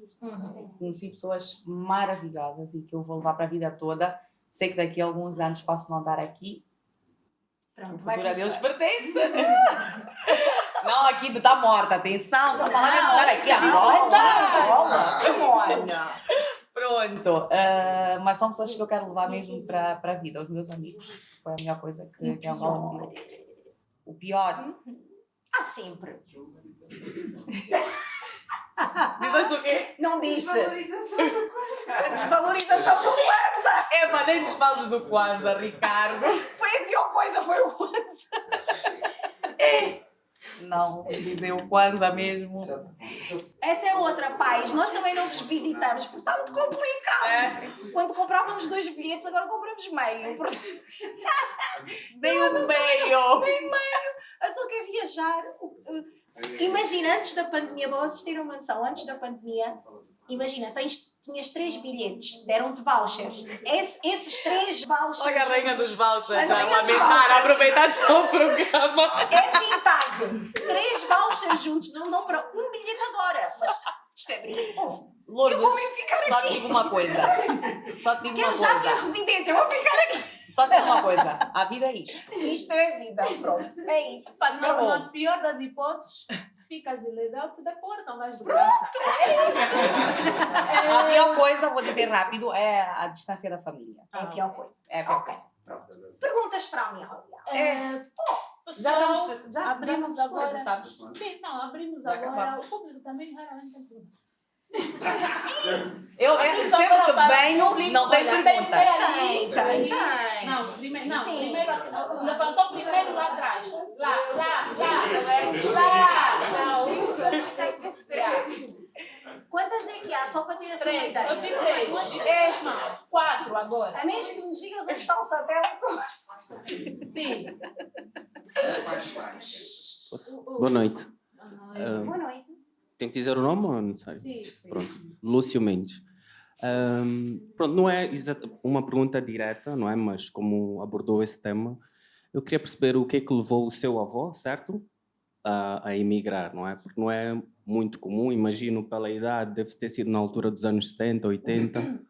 Conheci pessoas maravilhosas e que eu vou levar para a vida toda. Sei que daqui a alguns anos posso não estar aqui. Pronto, o futuro a Deus pertence. Não, aqui de estar morta. Atenção, estou a falar de estar aqui agora. Pronto, mas são pessoas que eu quero levar mesmo para a vida. Os meus amigos foi a melhor coisa que Angola me deu. O pior? Há sempre. Dizeste o quê? Não disse. A desvalorização do Kwanza. Mas nem nos falas do Kwanza, Ricardo. Foi a pior coisa, foi o Kwanza. Não, vou dizer o Kwanza mesmo. Essa é outra, pais. Nós também não vos visitamos porque está muito complicado. Quando comprávamos 2 bilhetes, agora compramos meio. Nem um meio. Nem meio. Eu só quero viajar. Imagina, antes da pandemia, para vocês terem uma noção, antes da pandemia, imagina, tinhas 3 bilhetes, deram-te vouchers. Esses 3 vouchers... Olha a rainha dos vouchers, já a aproveitar só o programa. É assim, pago. 3 vouchers juntos, não dão para um bilhete agora. Mas isto é brinco. Lourdes, eu vou mesmo ficar aqui. Só te digo uma coisa. Quero já ter residência, eu vou ficar aqui. Só te digo uma coisa, a vida é isto. Isto é vida, pronto. É isso. Na pior das hipóteses, ficas ilegal, te deportam, vais de graça. É isso. A pior coisa, vou dizer rápido, é a distância da família. É a pior coisa. É a pior coisa. Perguntas para a Amélia. Pessoal, já abrimos agora. Coisa, sabes? Sim, não, abrimos agora. O público também raramente tem perguntas. Eu sempre que venho, não tem pergunta. Tem. Não, primeiro, levantou primeiro lá atrás. Lá. Não, isso tem que ser. Quantas é que há? Só para ter assim uma 3, ideia. eu vi 3. Mas Não, 4 agora. a menos que nos digas onde está o satélite. Sim. Boa noite. Boa noite. Tenho que dizer o nome ou não sei? Sim. Pronto. Lúcio Mendes. Pronto, não é uma pergunta direta, não é? Mas como abordou esse tema, eu queria perceber o que é que levou o seu avô, certo? A emigrar, não é? Porque não é muito comum, imagino pela idade, deve ter sido na altura dos anos 70, 80.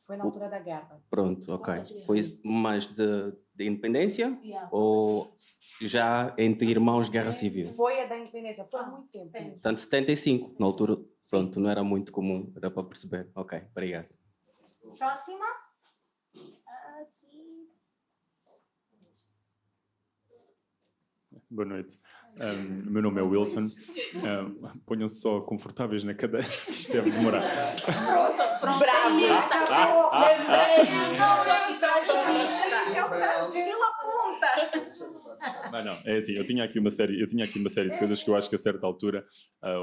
Foi na altura da guerra. Pronto, ok. Foi mais de independência Yeah. ou já entre irmãos guerra civil? Foi a da independência, foi há muito tempo. 70. Portanto, 75, na altura, pronto, não era muito comum, era para perceber. Ok, obrigado. Próxima. Aqui. Boa noite. O meu nome é Wilson. Ponham-se só confortáveis na cadeira. Isto deve demorar. Pronto, Bravo. tem lista. Eu tranquila a ponta. Mas não, é assim, eu tinha aqui uma série de coisas que eu acho que a certa altura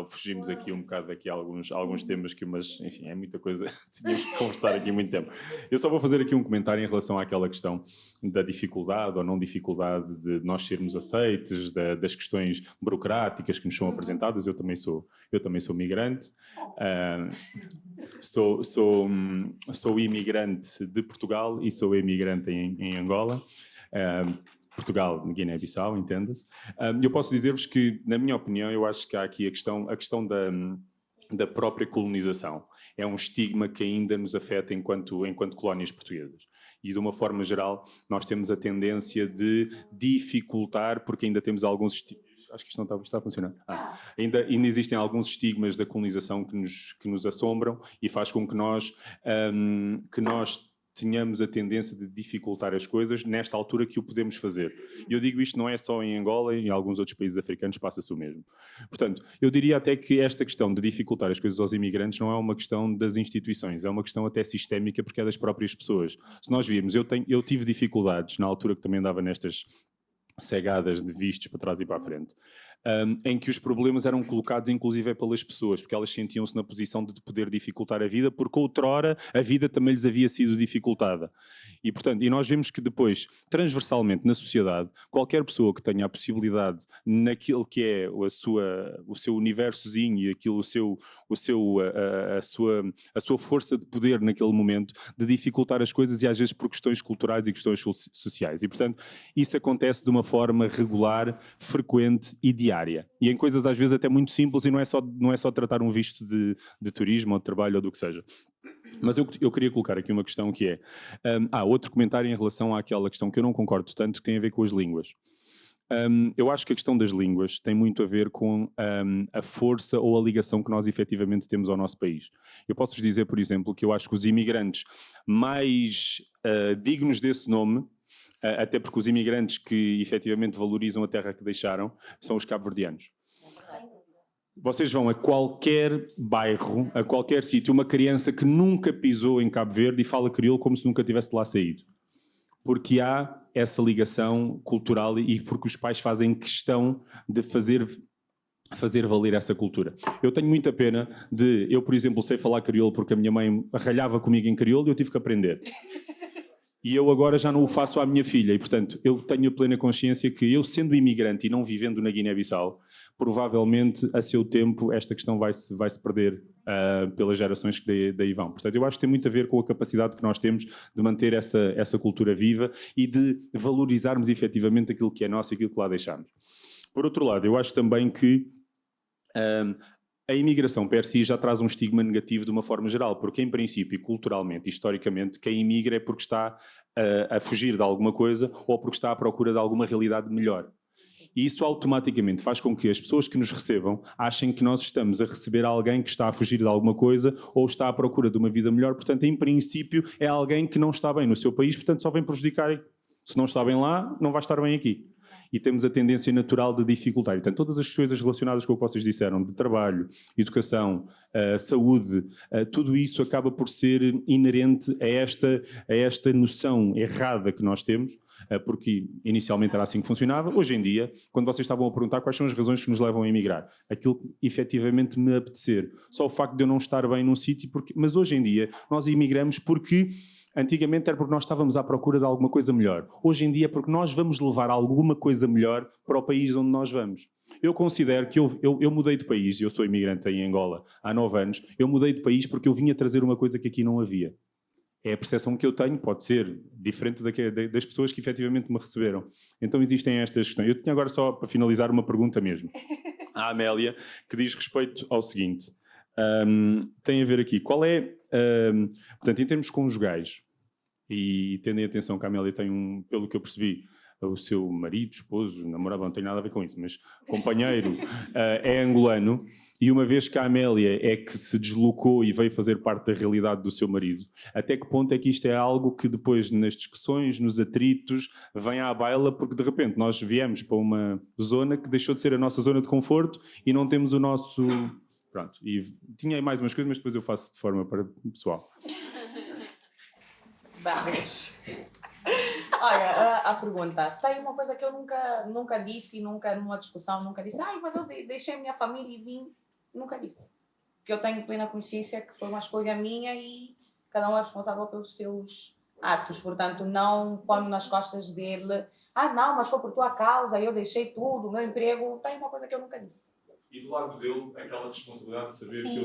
fugimos aqui um bocado daqui a alguns temas que, mas enfim, é muita coisa, tínhamos que conversar aqui muito tempo. Eu só vou fazer aqui um comentário em relação àquela questão da dificuldade ou não dificuldade de nós sermos aceites, das questões burocráticas que nos são apresentadas. Eu também sou migrante, sou imigrante de Portugal e sou imigrante em Angola. Portugal, Guiné-Bissau, entenda-se. Eu posso dizer-vos que, na minha opinião, eu acho que há aqui a questão da própria colonização. É um estigma que ainda nos afeta enquanto colónias portuguesas. E, de uma forma geral, nós temos a tendência de dificultar, porque ainda temos alguns estigmas. Acho que isto não está a funcionar. Ainda existem alguns estigmas da colonização que nos assombram e faz com que nós tenhamos a tendência de dificultar as coisas nesta altura que o podemos fazer. E eu digo isto não é só em Angola, em alguns outros países africanos passa-se o mesmo. Portanto, eu diria até que esta questão de dificultar as coisas aos imigrantes não é uma questão das instituições, é uma questão até sistémica porque é das próprias pessoas. Se nós virmos, eu tive dificuldades na altura que também andava nestas cegadas de vistos para trás e para a frente, em que os problemas eram colocados inclusive pelas pessoas, porque elas sentiam-se na posição de poder dificultar a vida, porque outrora a vida também lhes havia sido dificultada. E, portanto, nós vemos que depois, transversalmente na sociedade, qualquer pessoa que tenha a possibilidade naquilo que é o seu universozinho e aquilo, a sua força de poder naquele momento, de dificultar as coisas e às vezes por questões culturais e questões sociais. E, portanto, isso acontece de uma forma regular, frequente e diária. E em coisas às vezes até muito simples e não é só tratar um visto de turismo ou de trabalho ou do que seja. Mas eu queria colocar aqui uma questão que é... outro comentário em relação àquela questão que eu não concordo tanto, que tem a ver com as línguas. Eu acho que a questão das línguas tem muito a ver com a força ou a ligação que nós efetivamente temos ao nosso país. Eu posso-vos dizer, por exemplo, que eu acho que os imigrantes mais dignos desse nome, até porque os imigrantes que efetivamente valorizam a terra que deixaram, são os cabo-verdianos. Vocês vão a qualquer bairro, a qualquer sítio, uma criança que nunca pisou em Cabo Verde e fala crioulo como se nunca tivesse de lá saído. Porque há essa ligação cultural e porque os pais fazem questão de fazer valer essa cultura. Eu tenho muita pena eu, por exemplo, sei falar crioulo porque a minha mãe ralhava comigo em crioulo e eu tive que aprender. E eu agora já não o faço à minha filha e, portanto, eu tenho a plena consciência que eu, sendo imigrante e não vivendo na Guiné-Bissau, provavelmente, a seu tempo, esta questão vai se perder pelas gerações que daí vão. Portanto, eu acho que tem muito a ver com a capacidade que nós temos de manter essa cultura viva e de valorizarmos efetivamente aquilo que é nosso e aquilo que lá deixamos. Por outro lado, eu acho também que a imigração per si já traz um estigma negativo de uma forma geral, porque em princípio, culturalmente, historicamente, quem imigra é porque está a fugir de alguma coisa ou porque está à procura de alguma realidade melhor. E isso automaticamente faz com que as pessoas que nos recebam achem que nós estamos a receber alguém que está a fugir de alguma coisa ou está à procura de uma vida melhor. Portanto, em princípio, é alguém que não está bem no seu país, portanto só vem prejudicar. Se não está bem lá, não vai estar bem aqui. e temos a tendência natural de dificultar. Portanto, todas as coisas relacionadas com o que vocês disseram, de trabalho, educação, saúde, tudo isso acaba por ser inerente a esta noção errada que nós temos, porque inicialmente era assim que funcionava. Hoje em dia, quando vocês estavam a perguntar quais são as razões que nos levam a emigrar, aquilo que efetivamente me apetecer, só o facto de eu não estar bem num sítio, mas hoje em dia nós emigramos porque antigamente era porque nós estávamos à procura de alguma coisa melhor. Hoje em dia é porque nós vamos levar alguma coisa melhor para o país onde nós vamos. Eu considero que eu mudei de país, eu sou imigrante em Angola há 9 anos, eu mudei de país porque eu vinha trazer uma coisa que aqui não havia. É a percepção que eu tenho, pode ser diferente das pessoas que efetivamente me receberam. Então existem estas questões. Eu tinha agora só para finalizar uma pergunta mesmo à Amélia, que diz respeito ao seguinte. Tem a ver aqui, qual é, portanto, em termos conjugais, e tendo em atenção que a Amélia tem pelo que eu percebi, o seu marido, esposo, namorado, não tem nada a ver com isso, mas companheiro é angolano, e uma vez que a Amélia é que se deslocou e veio fazer parte da realidade do seu marido, até que ponto é que isto é algo que depois nas discussões, nos atritos, vem à baila, porque de repente nós viemos para uma zona que deixou de ser a nossa zona de conforto e não temos o nosso... Pronto, e tinha aí mais umas coisas, mas depois eu faço de forma para o pessoal. Vamos. Olha, a pergunta. Tem uma coisa que eu nunca disse, nunca numa discussão, nunca disse. Mas eu deixei a minha família e vim. Nunca disse. Porque eu tenho plena consciência que foi uma escolha minha e cada um é responsável pelos seus atos. Portanto, não põe nas costas dele. Não, mas foi por tua causa, eu deixei tudo, o meu emprego. Tem uma coisa que eu nunca disse. E do lado dele, aquela responsabilidade de saber Sim. que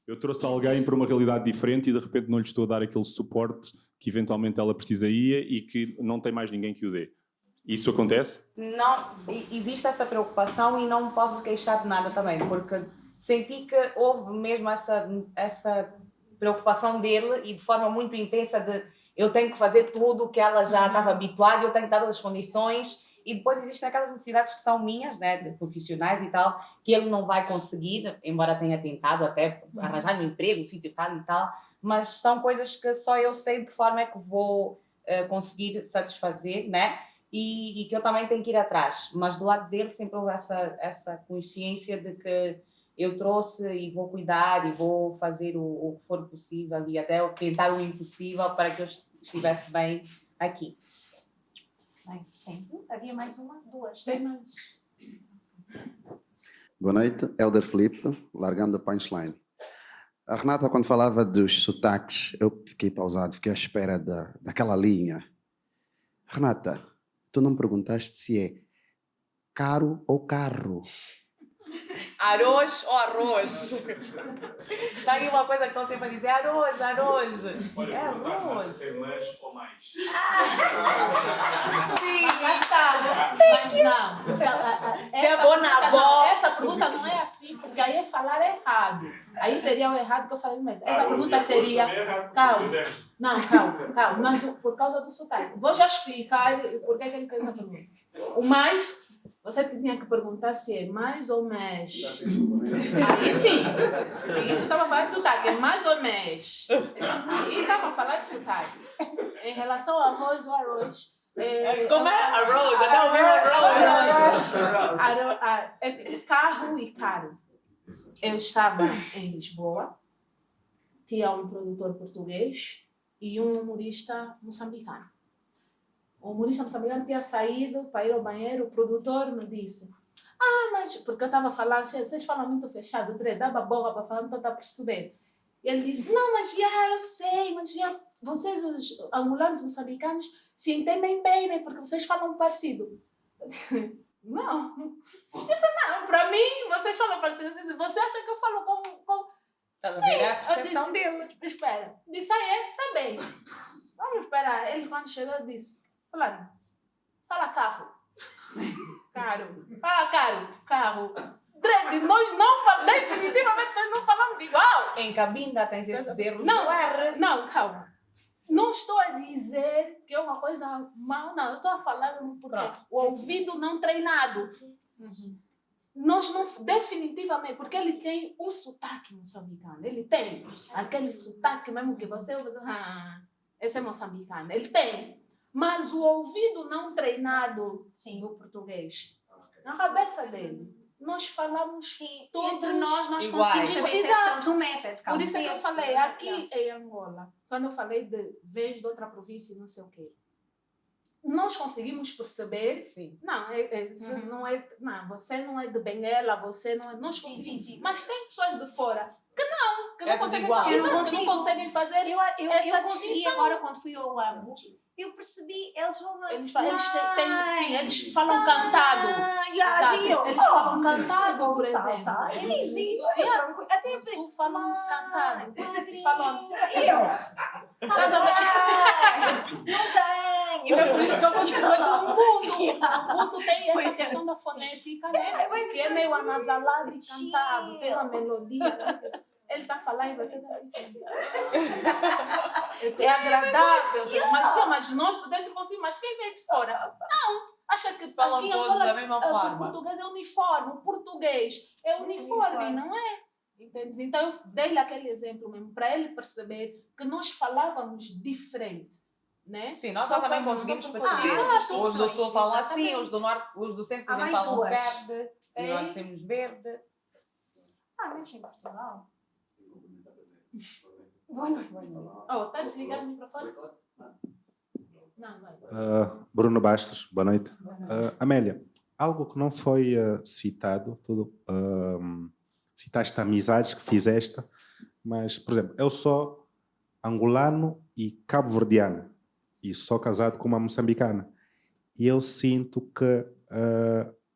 eu trouxe alguém para uma realidade diferente e de repente não lhe estou a dar aquele suporte que eventualmente ela precisaria e que não tem mais ninguém que o dê. Isso acontece? Não, existe essa preocupação e não posso queixar de nada também, porque senti que houve mesmo essa preocupação dele e de forma muito intensa de eu tenho que fazer tudo o que ela já estava habituada, eu tenho que dar todas as condições. E depois existem aquelas necessidades que são minhas, né, de profissionais e tal, que ele não vai conseguir, embora tenha tentado até arranjar um emprego, um sítio tal e tal, mas são coisas que só eu sei de que forma é que vou conseguir satisfazer, né? E que eu também tenho que ir atrás. Mas do lado dele sempre houve essa consciência de que eu trouxe e vou cuidar e vou fazer o que for possível e até tentar o impossível para que eu estivesse bem aqui. Havia mais uma? Duas? Tem mais. Boa noite, Elder Felipe, largando a punchline. A Renata, quando falava dos sotaques, eu fiquei pausado, fiquei à espera daquela linha. Renata, tu não me perguntaste se é caro ou carro? Arroz ou arroz? Tá aí uma coisa que estão sempre a dizer, arroz. Olha, é arroz. se é mais ou mais. Sim. Lá está. Mas não. Se é bom na avó. Essa pergunta não é assim, porque aí é falar errado. Aí seria o errado que eu falei mesmo. Essa pergunta seria... Calma. Não, calma. Mas por causa do sotaque. Vou já explicar por que ele fez essa pergunta. O mais... Você tinha que perguntar se é mais ou menos. Aí sim. Isso estava falando de sotaque, é mais ou menos. Aí estava falando de sotaque. Em relação ao arroz, o arroz. Como é? Arroz, até o meu arroz. Carro e caro. Eu estava em Lisboa, tinha um produtor português e um humorista moçambicano. O humorista moçambicano tinha saído para ir ao banheiro, o produtor me disse mas... Porque eu estava falando, vocês falam muito fechado, dava boca para falar, não estou a perceber. E ele disse, não, mas eu sei, mas vocês, os angolanos moçambicanos, se entendem bem, né? Porque vocês falam parecido. Não. Eu disse, não, para mim, vocês falam parecido. Eu disse, você acha que eu falo como... Estás a ver a percepção dele? Espera. Disse, tá bem. Vamos esperar. Ele, quando chegou, disse, fala carro. Caro. Fala carro. Nós não falamos, definitivamente nós não falamos igual. Em Cabinda tens esses erros. Não, calma. Não estou a dizer que é uma coisa mal, não. Eu estou a falar porque o ouvido não treinado. Nós não, definitivamente, porque ele tem o sotaque moçambicano. Ele tem aquele sotaque mesmo que você ouve. Esse é moçambicano. Ele tem. mas o ouvido não treinado Sim. do português, na cabeça dele, nós falamos Sim, todos entre nós iguais. conseguimos saber se é de Exato. São Tomé, se é de Cabo Por isso é que eu Verde, falei, se é- aqui em Angola, quando eu falei de vez de outra província e não sei o quê, nós conseguimos perceber, Sim. não, Uhum. não, você não é de Benguela, você não é, nós Sim, conseguimos, sim, sim. mas tem pessoas de fora que É não tudo conseguem igual. fazer, Eu não exato, que consigo. não conseguem fazer Eu essa consegui distinção. agora, quando fui ao Lambo, eu percebi, eles vão lá. Eles eles falam cantado. Exato. Exato. Eles falam cantado, por exemplo. Tá, easy, Yeah. tranquilo. Até No Sul falam cantado. Madrinha, Falam- eu. Estás a ver? Não tenho. É por isso que eu gosto muito do mundo. O mundo tem essa Pois questão da sim. fonética, né? Que é meio anasalado e cantado, tem uma melodia. Né? Ele está falando e você está tipo. É agradável, mas nós de dentro conseguimos, mas quem vem de fora? Não, acha que Falam aqui em todos Angola, da mesma o forma. português é uniforme, o português é uniforme, uniforme. não é? Entende? Então eu dei-lhe aquele exemplo mesmo, para ele perceber que nós falávamos diferente. Né? Sim, nós Só também para- conseguimos só para- perceber. exato. Os do Sul falam assim, Exatamente. os do Norte, os do Centro, por Há exemplo, mais falam duas. verde. E É. nós temos verde. Mas em Portugal. Boa noite. Oh, está desligado o microfone? Não, vai. Bruno Bastos, boa noite. Amélia, algo que não foi citado, citaste amizades que fizeste, mas, por exemplo, eu sou angolano e cabo-verdiano e sou casado com uma moçambicana. E eu sinto que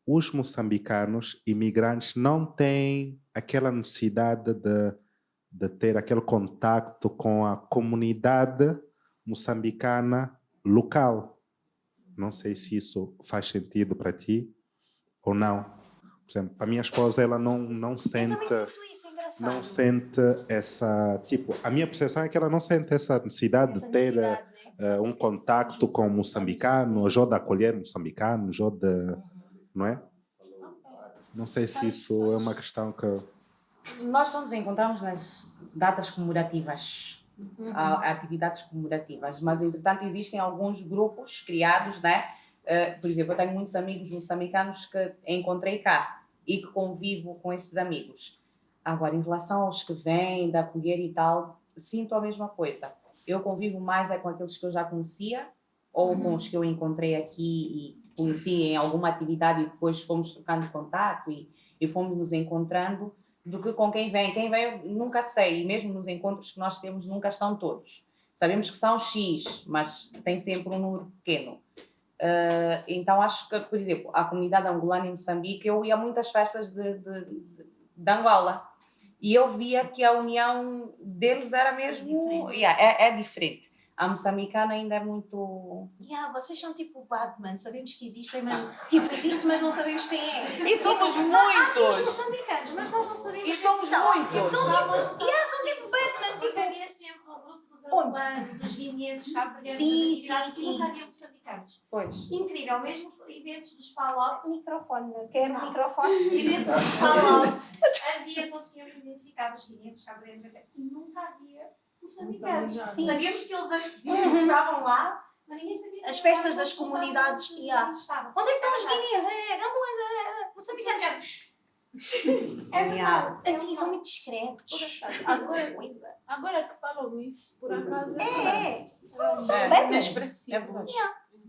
os moçambicanos imigrantes não têm aquela necessidade de ter aquele contacto com a comunidade moçambicana local. Não sei se isso faz sentido para ti ou não. Por exemplo, a minha esposa, ela não Eu sente... também sinto isso, engraçado. Não sente essa... Tipo, a minha percepção é que ela não sente essa necessidade Essa de ter necessidade, né? um contacto com moçambicanos, ou de acolher moçambicanos, ou de... Não é? Não sei se isso é uma questão que... Nós só nos encontramos nas datas comemorativas, atividades comemorativas, mas entretanto existem alguns grupos criados, né? Por exemplo, eu tenho muitos amigos moçambicanos que encontrei cá e que convivo com esses amigos. Agora, em relação aos que vêm, de acolher e tal, sinto a mesma coisa. Eu convivo mais com aqueles que eu já conhecia ou com os que eu encontrei aqui e conheci em alguma atividade e depois fomos trocando contato e fomos nos encontrando, do que com quem vem. Quem vem eu nunca sei, e mesmo nos encontros que nós temos nunca estão todos. Sabemos que são X, mas tem sempre um número pequeno. Então acho que, por exemplo, a comunidade angolana em Moçambique, eu ia a muitas festas de Angola e eu via que a união deles era mesmo... É diferente. A moçambicana ainda é muito... Vocês são tipo Batman, sabemos que existem, mas tipo, existe, mas não sabemos quem é. E somos Há os muitos! moçambicanos, mas nós não sabemos E quem somos são. muitos! São tipo Batman, tipo... Havia sempre o grupo dos Onde? angolanos, dos guineenses, cabo-verdianos, Sim, atividades, sim, e nunca sim. havia moçambicanos. Pois. Incrível, mesmo eventos dos PALOP, Microfone, quero microfone. eventos dos PALOP, conseguíamos identificar os guineenses, cabo-verdianos, e nunca havia moçambicanos. Sim. Sabíamos que eles estavam lá, mas ninguém sabia. As festas das comunidades, Onde Onde é que estão os guineenses? Moçambicanos. É verdade. Assim, são muito discretos. Agora que falam isso, por acaso é É. verdade. São É Batman. expressivo. É verdade.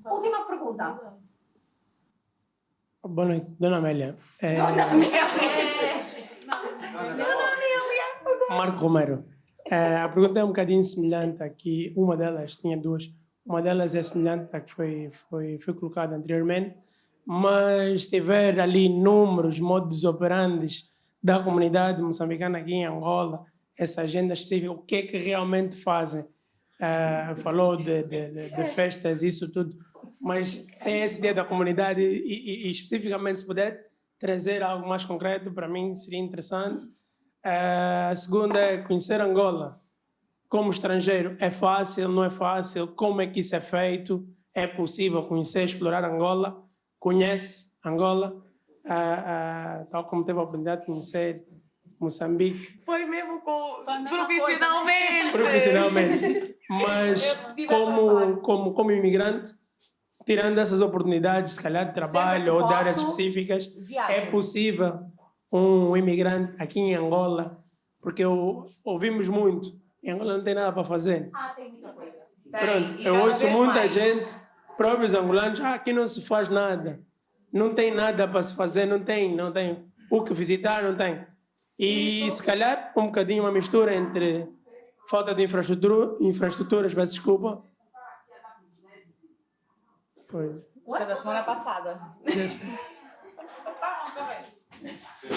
Última pergunta. Boa noite, Dona Amélia. Marco Romero. A pergunta é um bocadinho semelhante aqui. Uma delas, tinha duas. Uma delas é semelhante à que foi colocada anteriormente, mas tiver ali números, modus operandi da comunidade moçambicana aqui em Angola, essa agenda específica, o que é que realmente fazem? Falou de festas, isso tudo, mas tem esse dia da comunidade e especificamente se puder trazer algo mais concreto, para mim seria interessante. A segunda é conhecer Angola como estrangeiro. É fácil, não é fácil? Como é que isso é feito? É possível conhecer, explorar Angola? Conhece Angola? Tal como teve a oportunidade de conhecer Moçambique, Foi mesmo Foi a mesma profissionalmente. profissionalmente. Mas Eu tive essa sorte. como imigrante, tirando essas oportunidades, se calhar de trabalho Sempre que ou de áreas posso, específicas, Viagem. é possível um imigrante aqui em Angola, porque ouvimos muito, em Angola não tem nada para fazer. Tem muita coisa. Pronto, E eu cada ouço vez muita mais. gente, próprios angolanos, aqui não se faz nada, não tem nada para se fazer, não tem o que visitar, não tem. E se calhar um bocadinho uma mistura entre falta de infraestruturas, peço desculpa. Pois. Isso é da semana passada.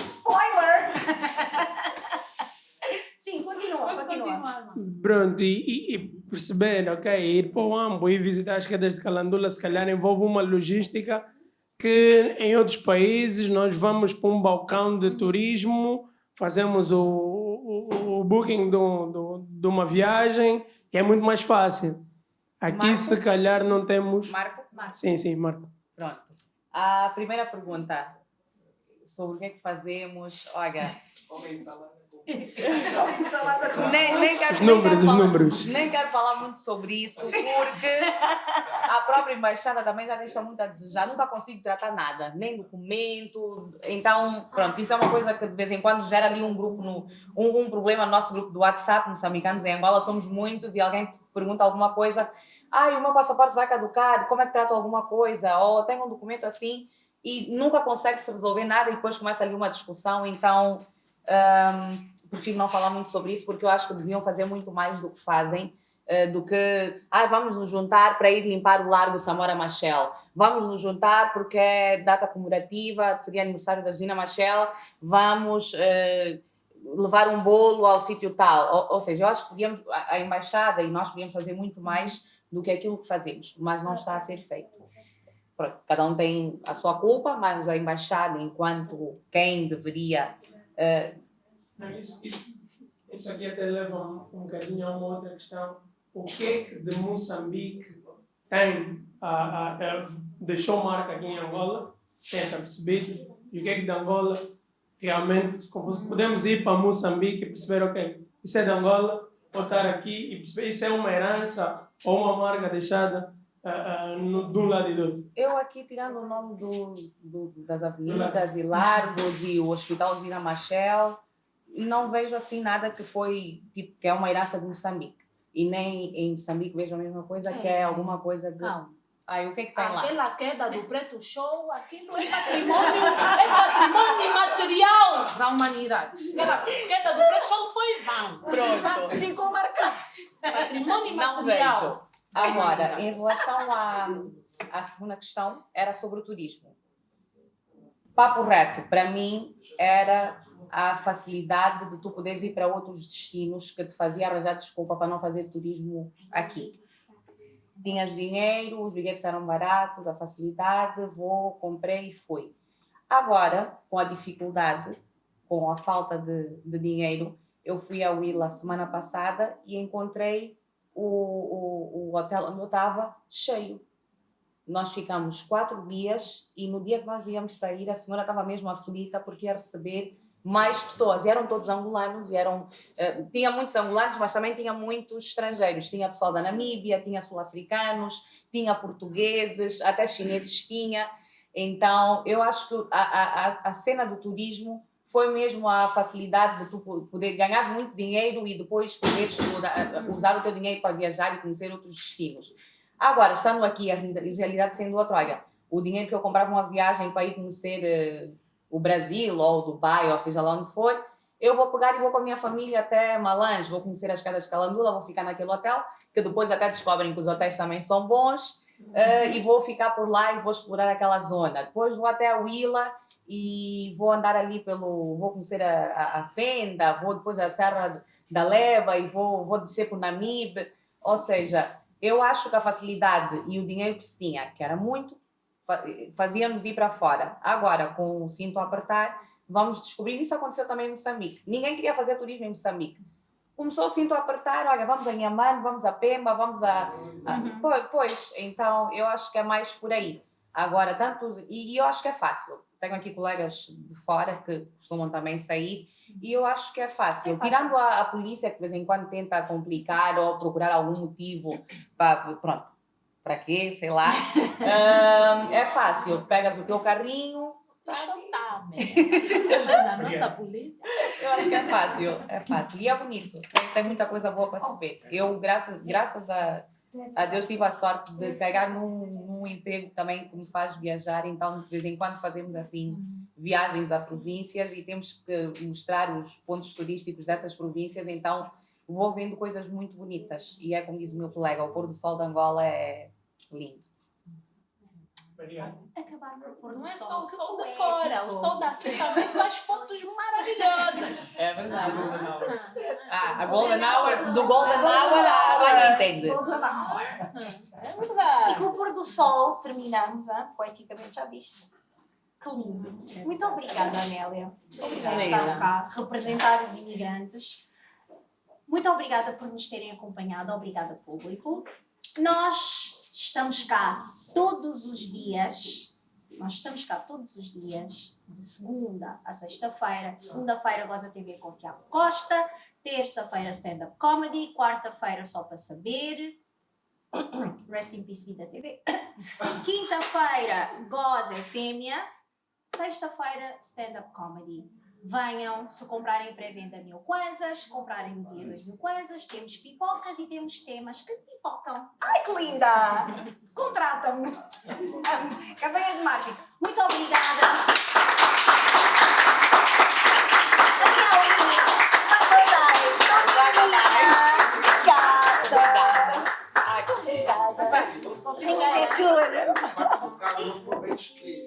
Spoiler! Sim, continua. Pronto, e perceber, ok, ir para o Ambo e visitar as quedas de Calandula, se calhar envolve uma logística que em outros países nós vamos para um balcão de turismo, fazemos o booking de uma viagem e é muito mais fácil. Aqui, Marco? se calhar, não temos. Marco? Sim, Marco. Pronto. A primeira pergunta sobre o que é que fazemos. Olha. Salada com Os números. Nem quero falar muito sobre isso, porque a própria embaixada também já deixa muito a desejar. Nunca consigo tratar nada, nem documento. Então, pronto, isso é uma coisa que de vez em quando gera ali um grupo, um problema no nosso grupo do WhatsApp, moçambicanos em Angola, somos muitos e alguém pergunta alguma coisa. O meu passaporte vai caducar, como é que trato alguma coisa? Ou tenho um documento assim e nunca consegue se resolver nada e depois começa ali uma discussão. Então, prefiro não falar muito sobre isso porque eu acho que deviam fazer muito mais do que fazem, do que vamos nos juntar para ir limpar o Largo Samora Machel, vamos nos juntar porque é data comemorativa, seria aniversário da Gina Machel, vamos levar um bolo ao sítio tal. Ou seja, eu acho que podíamos, a embaixada e nós podíamos fazer muito mais do que aquilo que fazemos, mas não está a ser feito. Pronto, cada um tem a sua culpa, mas a embaixada, enquanto quem deveria... Isso aqui até leva um bocadinho a uma outra questão. O que é que de Moçambique tem, deixou marca aqui em Angola, tem-se percebido, e o que é que de Angola realmente podemos ir para Moçambique e perceber, ok, isso é de Angola, vou estar aqui e perceber, isso é uma herança ou uma marca deixada de um lado e do outro. Eu aqui, tirando o nome das avenidas e largos e o Hospital Gina Machel, não vejo assim nada que foi, tipo, que é uma herança de Moçambique. E nem em Moçambique vejo a mesma coisa, que é alguma coisa de... Calma. O que é que tem lá? Aquela queda do Preto Show, aquilo é patrimônio imaterial da humanidade. Aquela queda do Preto Show foi vão. Pronto. Ficou marcado. Patrimônio Não imaterial. vejo. Agora, em relação à segunda questão, era sobre o turismo. Papo reto, para mim, era a facilidade de tu poderes ir para outros destinos que te fazia arranjar desculpa para não fazer turismo aqui. Tinhas dinheiro, os bilhetes eram baratos, a facilidade, comprei e fui. Agora, com a dificuldade, com a falta de dinheiro, eu fui à Willa semana passada e encontrei o hotel onde eu estava cheio. Nós ficamos 4 dias e no dia que nós íamos sair, a senhora estava mesmo aflita porque ia receber mais pessoas. E eram todos angolanos, tinha muitos angolanos, mas também tinha muitos estrangeiros. Tinha pessoal da Namíbia, tinha sul-africanos, tinha portugueses, até chineses tinha. Então, eu acho que a cena do turismo foi mesmo a facilidade de tu poder ganhar muito dinheiro e depois poderes usar o teu dinheiro para viajar e conhecer outros destinos. Agora, estando aqui, a realidade sendo outra, olha, o dinheiro que eu comprava uma viagem para ir conhecer o Brasil ou o Dubai, ou seja lá onde for, eu vou pegar e vou com a minha família até Malange, vou conhecer as quedas de Calandula, vou ficar naquele hotel, que depois até descobrem que os hotéis também são bons, e vou ficar por lá e vou explorar aquela zona. Depois vou até a Willa e vou andar ali vou conhecer a Fenda, vou depois à Serra da Leba e vou descer por Namibe. Ou seja, eu acho que a facilidade e o dinheiro que se tinha, que era muito, fazia-nos ir para fora. Agora, com o cinto a apertar, vamos descobrir. Isso aconteceu também em Moçambique. Ninguém queria fazer turismo em Moçambique. Começou o cinto a apertar, olha, vamos a Inhambane, vamos a Pemba, vamos Pois, então eu acho que é mais por aí. Agora, e eu acho que é fácil. tenho aqui colegas de fora que costumam também sair e eu acho que é fácil. Tirando a polícia que de vez em quando tenta complicar ou procurar algum motivo para quê, sei lá. É fácil. Pegas o teu carrinho. Tá, mesmo. Da nossa polícia. Eu acho que é fácil. E é bonito. Tem muita coisa boa para se ver. Eu, graças a Deus, tive a sorte de pegar num emprego também que me faz viajar. Então, de vez em quando fazemos assim viagens a províncias e temos que mostrar os pontos turísticos dessas províncias. Então, vou vendo coisas muito bonitas. E é como diz o meu colega, o pôr do sol de Angola é lindo. Acabar no pôr do Não é sol. só o sol de poético. fora, o sol daqui também faz fotos maravilhosas. É verdade. A Golden Golden Hour, do Golden Hour, a Vânia entende. É verdade. E com o pôr do sol terminamos, poeticamente, já viste? Que lindo. Muito obrigada, Amélia. Obrigada por estar cá, representar os imigrantes. Muito obrigada por nos terem acompanhado. Obrigada, público. Nós estamos cá todos os dias. De segunda a sexta-feira. Segunda-feira, Goza TV com Tiago Costa. Terça-feira, stand-up comedy. Quarta-feira, Só para Saber. Rest in Peace Vida TV. Quinta-feira, Goza Fêmea. Sexta-feira, stand-up comedy. Venham, se comprarem pré-venda 1000 kwanzas, comprarem no dia 2000 kwanzas, temos pipocas e temos temas que pipocam. Ai, que linda! Contrata-me! Campanha de marketing. Muito obrigada! Gata! Obrigada! Injetura! O carro não ficou bem escrito.